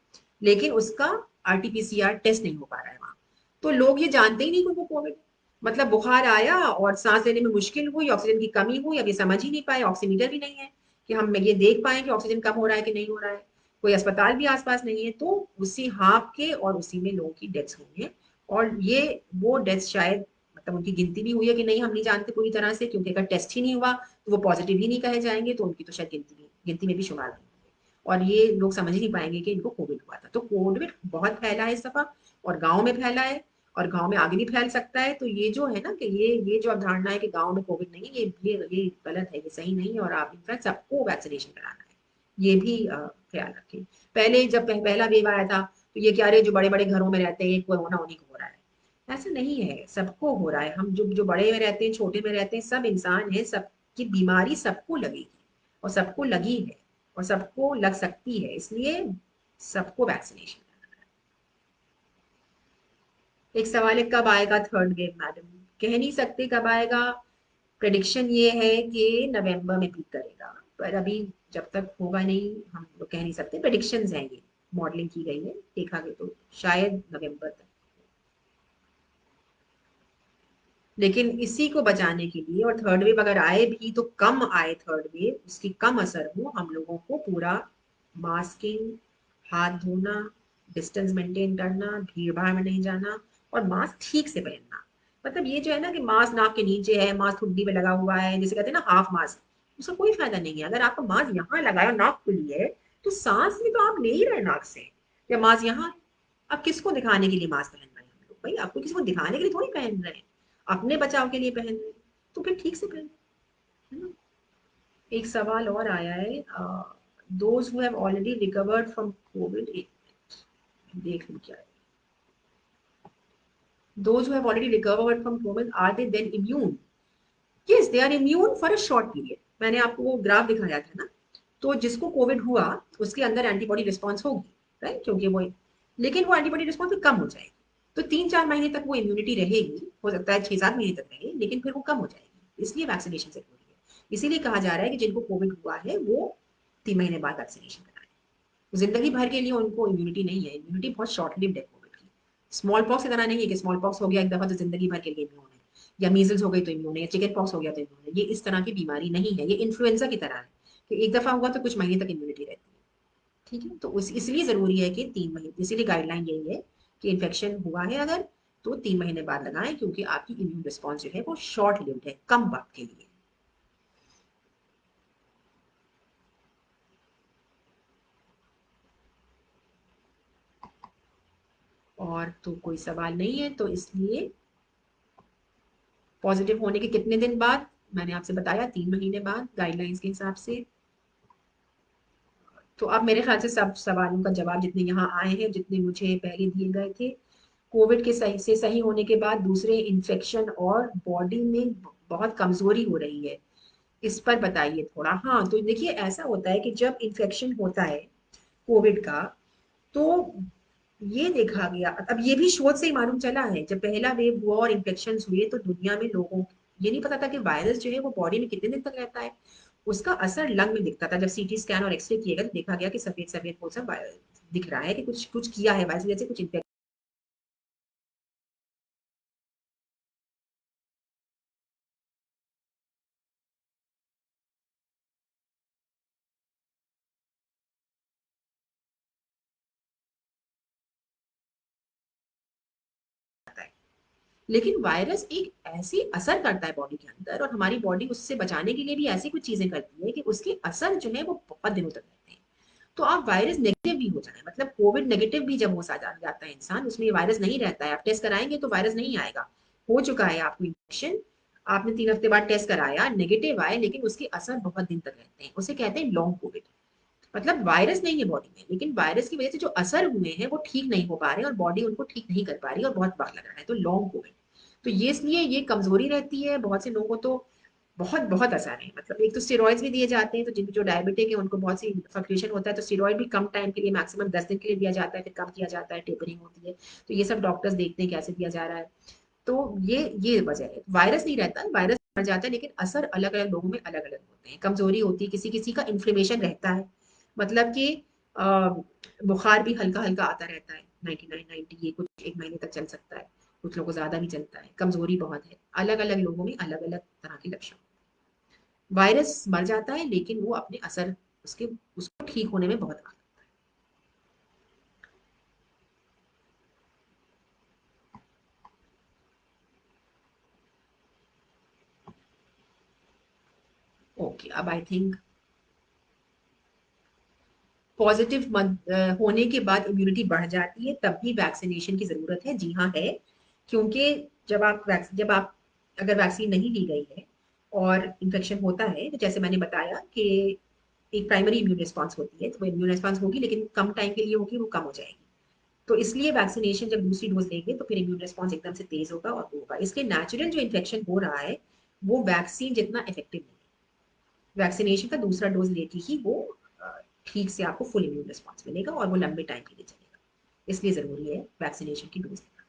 लेकिन उसका आरटीपीसीआर टेस्ट नहीं हो पा रहा है वहां। तो लोग ये जानते ही नहीं कि वो कोविड, मतलब बुखार आया और सांस लेने में मुश्किल हुई, ऑक्सीजन की कमी हुई, अब ये समझ ही नहीं पाए, ऑक्सीमीटर भी नहीं है कि हम ये देख पाए कि ऑक्सीजन कम हो रहा है कि नहीं हो रहा है। कोई अस्पताल भी आसपास नहीं है, तो उसी हाँप के और उसी में लोगों की डेथ्स हुई है। और ये वो डेथ शायद, मतलब उनकी गिनती भी हुई है कि नहीं हम नहीं जानते पूरी तरह से, क्योंकि अगर टेस्ट ही नहीं हुआ तो वो पॉजिटिव ही नहीं कहे जाएंगे, तो उनकी तो शायद गिनती में भी शुमार नहीं होंगे। और ये लोग समझ ही नहीं पाएंगे कि इनको कोविड हुआ था। तो कोविड बहुत फैला है इस दफा, और गांव में फैला है, और गांव में आगे भी फैल सकता है। तो ये जो है ना कि ये जो अवधारणा है कि गांव में कोविड नहीं है, ये गलत है, ये सही नहीं है। और आप इनफैक्ट सबको वैक्सीनेशन कराना है, ये भी ख्याल रखें। पहले जब पहला वेव आया था तो ये क्या रहे जो बड़े बड़े घरों में रहते हैं कोरोना उन्हीं को हो रहा है, ऐसा नहीं है, सबको हो रहा है। हम जो जो बड़े में रहते हैं, छोटे में रहते हैं, सब इंसान हैं, सबकी बीमारी सबको लगेगी और सबको लगी है और सबको लग सकती है, इसलिए सबको वैक्सीनेशन। एक सवाल है, कब आएगा थर्ड वेव मैडम? कह नहीं सकते कब आएगा। प्रेडिक्शन ये है कि नवंबर में पीक करेगा, पर अभी जब तक होगा नहीं हम लोग कह नहीं सकते। प्रेडिक्शंस हैं ये, मॉडलिंग की गई है, देखा गया, तो शायद नवंबर तक। लेकिन इसी को बचाने के लिए, और थर्ड वेव अगर आए भी तो कम आए, थर्ड वेव उसकी कम असर हो, हम लोगों को पूरा मास्किंग, हाथ धोना, डिस्टेंस मेंटेन करना, भीड़ भाड़ में नहीं जाना, और मास्क ठीक से पहनना। मतलब ये जो है ना कि मास्क नाक के नीचे है, मास्क ठुड्डी पे लगा हुआ है, जैसे कहते हैं ना हाफ मास्क, उसका कोई फायदा नहीं है। अगर आपका मास्क यहाँ लगा है और नाक खुली है, तो सांस भी तो आप ले ही रहे नाक से, या मास्क यहाँ, अब किसको दिखाने के लिए मास्क पहनना है? भाई आपको किसी को दिखाने के लिए थोड़ी पहन रहे हैं, अपने बचाव के लिए पहन रहे हैं, तो फिर ठीक से पहन, है ना। एक सवाल और आया है, those who have already recovered from Covid, देख लूं क्या है। Those who have already recovered from COVID, are they then immune? Yes, they are immune for a short period. मैंने आपको वो ग्राफ दिखाया था ना, तो जिसको कोविड हुआ उसके अंदर एंटीबॉडी रिस्पॉन्स होगी, राइट, क्योंकि वो, लेकिन वो एंटीबॉडी रिस्पॉन्स कम हो जाएगी। तो 3-4 महीने तक वो इम्यूनिटी रहेगी, हो सकता है 6-7 महीने तक रहे, लेकिन फिर वो कम हो जाएगी। इसलिए वैक्सीनेशन जरूरी है। इसीलिए कहा जा रहा है कि जिनको कोविड हुआ है वो 3 महीने बाद वैक्सीनेशन कराएं। जिंदगी भर के लिए उनको इम्यूनिटी नहीं है, इम्यूनिटी बहुत शॉर्ट लिव्ड है कोविड की। स्मॉल पॉक्स की तरह नहीं है कि स्मॉल पॉक्स हो गया एक दफा तो जिंदगी भर के लिए इम्यून है, या मीजल्स हो गई तो इम्यून है, या चिकन पॉक्स हो गया तो इम्यून है। ये इस तरह की बीमारी नहीं है, ये इन्फ्लुएंजा की तरह है कि एक दफा हुआ तो कुछ महीने तक इम्यूनिटी रहती है। ठीक है, तो इसलिए जरूरी है कि 3 महीने, इसीलिए गाइडलाइन यही है कि इन्फेक्शन हुआ है अगर तो 3 महीने बाद लगाएं, क्योंकि आपकी इम्यून रिस्पॉन्स जो है वो शॉर्ट लिव्ड है, कम वक्त के लिए। और तो कोई सवाल नहीं है, तो इसलिए पॉजिटिव होने के कितने दिन बाद, मैंने आपसे बताया 3 महीने बाद गाइडलाइंस के हिसाब से। तो अब मेरे ख्याल से सब सवालों का जवाब जितने यहाँ आए हैं, जितने मुझे पहले दिए गए थे, कोविड के सही होने के बाद दूसरे इन्फेक्शन और बॉडी में बहुत कमजोरी हो रही है, इस पर बताइए थोड़ा। हाँ, तो देखिए ऐसा होता है कि जब इन्फेक्शन होता है कोविड का, तो ये देखा गया, अब ये भी शोध से ही मालूम चला है, जब पहला वेव हुआ और इन्फेक्शन हुए तो दुनिया में लोगों ये नहीं पता था कि वायरस जो है वो बॉडी में कितने दिन तक रहता है। उसका असर लंग में दिखता था, जब सीटी स्कैन और एक्सरे किए गए तो देखा गया कि सफेद सफेद वो सब दिख रहा है कि कुछ कुछ किया है वायरस, जैसे कुछ इन्फेक्शन आता है। लेकिन वायरस एक ऐसी असर करता है बॉडी के अंदर, और हमारी बॉडी उससे बचाने के लिए भी ऐसी कुछ चीजें करती है कि उसके असर जो है वो बहुत दिनों तक रहते हैं। तो आप वायरस नेगेटिव भी हो जाए, मतलब कोविड नेगेटिव भी जब हो जाता है इंसान, उसमें वायरस नहीं रहता है, आप टेस्ट कराएंगे तो वायरस नहीं आएगा। हो चुका है आपको इन्फेक्शन, आपने 3 हफ्ते बाद टेस्ट कराया, नेगेटिव आए, लेकिन उसके असर बहुत दिन तक रहते हैं, उसे कहते हैं लॉन्ग कोविड। मतलब वायरस नहीं है बॉडी में, लेकिन वायरस की वजह से जो असर हुए हैं वो ठीक नहीं हो पा रहे और बॉडी उनको ठीक नहीं कर पा रही और बहुत वक्त लग रहा है, तो लॉन्ग कोविड। तो ये इसलिए ये कमजोरी रहती है बहुत से लोगों को, तो बहुत बहुत आसान है। मतलब एक तो स्टेरॉइड्स भी दिए जाते हैं, तो जिनको जो डायबिटिक है उनको बहुत सी फ्लक्चुएशन होता है, तो स्टेरॉइड भी कम टाइम के लिए, मैक्सिमम 10 दिन के लिए दिया जाता है, फिर कम किया जाता है, टेपरिंग होती है। तो ये सब डॉक्टर्स देखते हैं कैसे दिया जा रहा है। तो ये वजह है, वायरस नहीं रहता, वायरस मर जाता है, लेकिन असर अलग अलग लोगों में अलग अलग होते हैं, कमजोरी होती है, किसी किसी का इन्फ्लेमेशन रहता है, मतलब कि बुखार भी हल्का हल्का आता रहता है, 99-90, ये कुछ 1 महीने तक चल सकता है, कुछ लोगों को ज्यादा भी चलता है, कमजोरी बहुत है, अलग अलग लोगों में अलग अलग तरह के लक्षण। वायरस मर जाता है लेकिन वो अपने असर, उसके उसको ठीक होने में बहुत वक्त। ओके, अब आई थिंक पॉजिटिव होने के बाद इम्यूनिटी बढ़ जाती है, तब भी वैक्सीनेशन की जरूरत है। जी हाँ है, क्योंकि जब आप अगर वैक्सीन नहीं ली गई है और इन्फेक्शन होता है, तो जैसे मैंने बताया कि एक प्राइमरी इम्यून रिस्पॉन्स होती है, तो वो इम्यून रिस्पॉन्स होगी लेकिन कम टाइम के लिए होगी, वो कम हो जाएगी। तो इसलिए वैक्सीनेशन जब दूसरी डोज लेंगे तो फिर इम्यून रिस्पॉन्स एकदम से तेज होगा और वो होगा। इसलिए नेचुरल जो इन्फेक्शन हो रहा है वो वैक्सीन जितना इफेक्टिव नहीं है। वैक्सीनेशन का दूसरा डोज लेके ही वो ठीक से आपको फुल इम्यून रिस्पॉन्स मिलेगा और वो लंबे टाइम के लिए चलेगा। इसलिए जरूरी है वैक्सीनेशन की डोज लेना।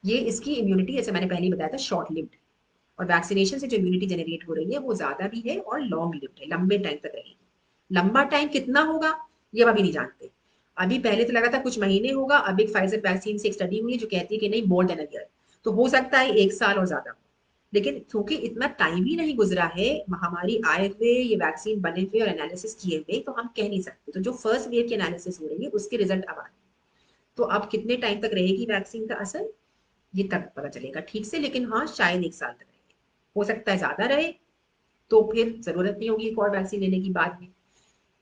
ये इसकी इम्यूनिटी, जैसे मैंने पहले ही बताया था, शॉर्ट लिव्ड, और वैक्सीनेशन से जो इम्यूनिटी जनरेट हो रही है वो ज्यादा भी है और लॉन्ग लिव्ड है, लंबे टाइम तक रहेगी। लंबा टाइम कितना होगा ये अभी नहीं जानते। अभी पहले तो लगा था कुछ महीने होगा, अब एक फाइजर वैक्सीन से एक स्टडी हुई है जो कहती है कि नहीं, मोर देन अ ईयर। तो हो सकता है 1 साल और ज्यादा, लेकिन क्योंकि इतना टाइम ही नहीं गुजरा है महामारी आए हुए, ये वैक्सीन बने हुए और एनालिसिस किए हुए, तो हम कह नहीं सकते। तो जो फर्स्ट वेव की एनालिसिस हो रही है उसके रिजल्ट अब आए, तो अब कितने टाइम तक रहेगी वैक्सीन का असर ये तब पता चलेगा ठीक से, लेकिन हाँ शायद 1 साल तक रहेगी, हो सकता है ज्यादा रहे, तो फिर जरूरत नहीं होगी एक और वैक्सीन लेने की बाद में।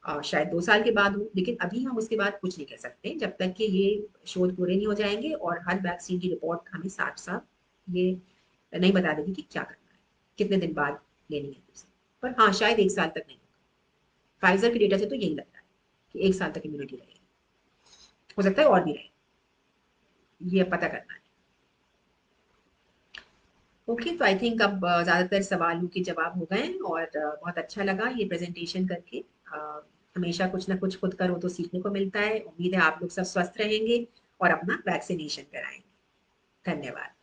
शायद 2 साल के बाद हो, लेकिन अभी हम उसके बाद कुछ नहीं कह सकते जब तक कि ये शोध पूरे नहीं हो जाएंगे और हर वैक्सीन की रिपोर्ट हमें साफ-साफ ये नहीं बता देगी कि क्या करना है, कितने दिन बाद लेनी है दूसरी। पर हाँ, शायद 1 साल तक नहीं होगा। फाइज़र के डेटा से तो यही लग रहा है कि 1 साल तक इम्यूनिटी रहेगी। हो सकता है और भी रहे, ये अब पता करना है। ओके, तो आई थिंक अब ज़्यादातर सवालों के जवाब हो गए और बहुत अच्छा लगा ये प्रेजेंटेशन करके। अ, हमेशा कुछ ना कुछ खुद करो तो सीखने को मिलता है। उम्मीद है आप लोग सब स्वस्थ रहेंगे और अपना वैक्सीनेशन कराएंगे। धन्यवाद।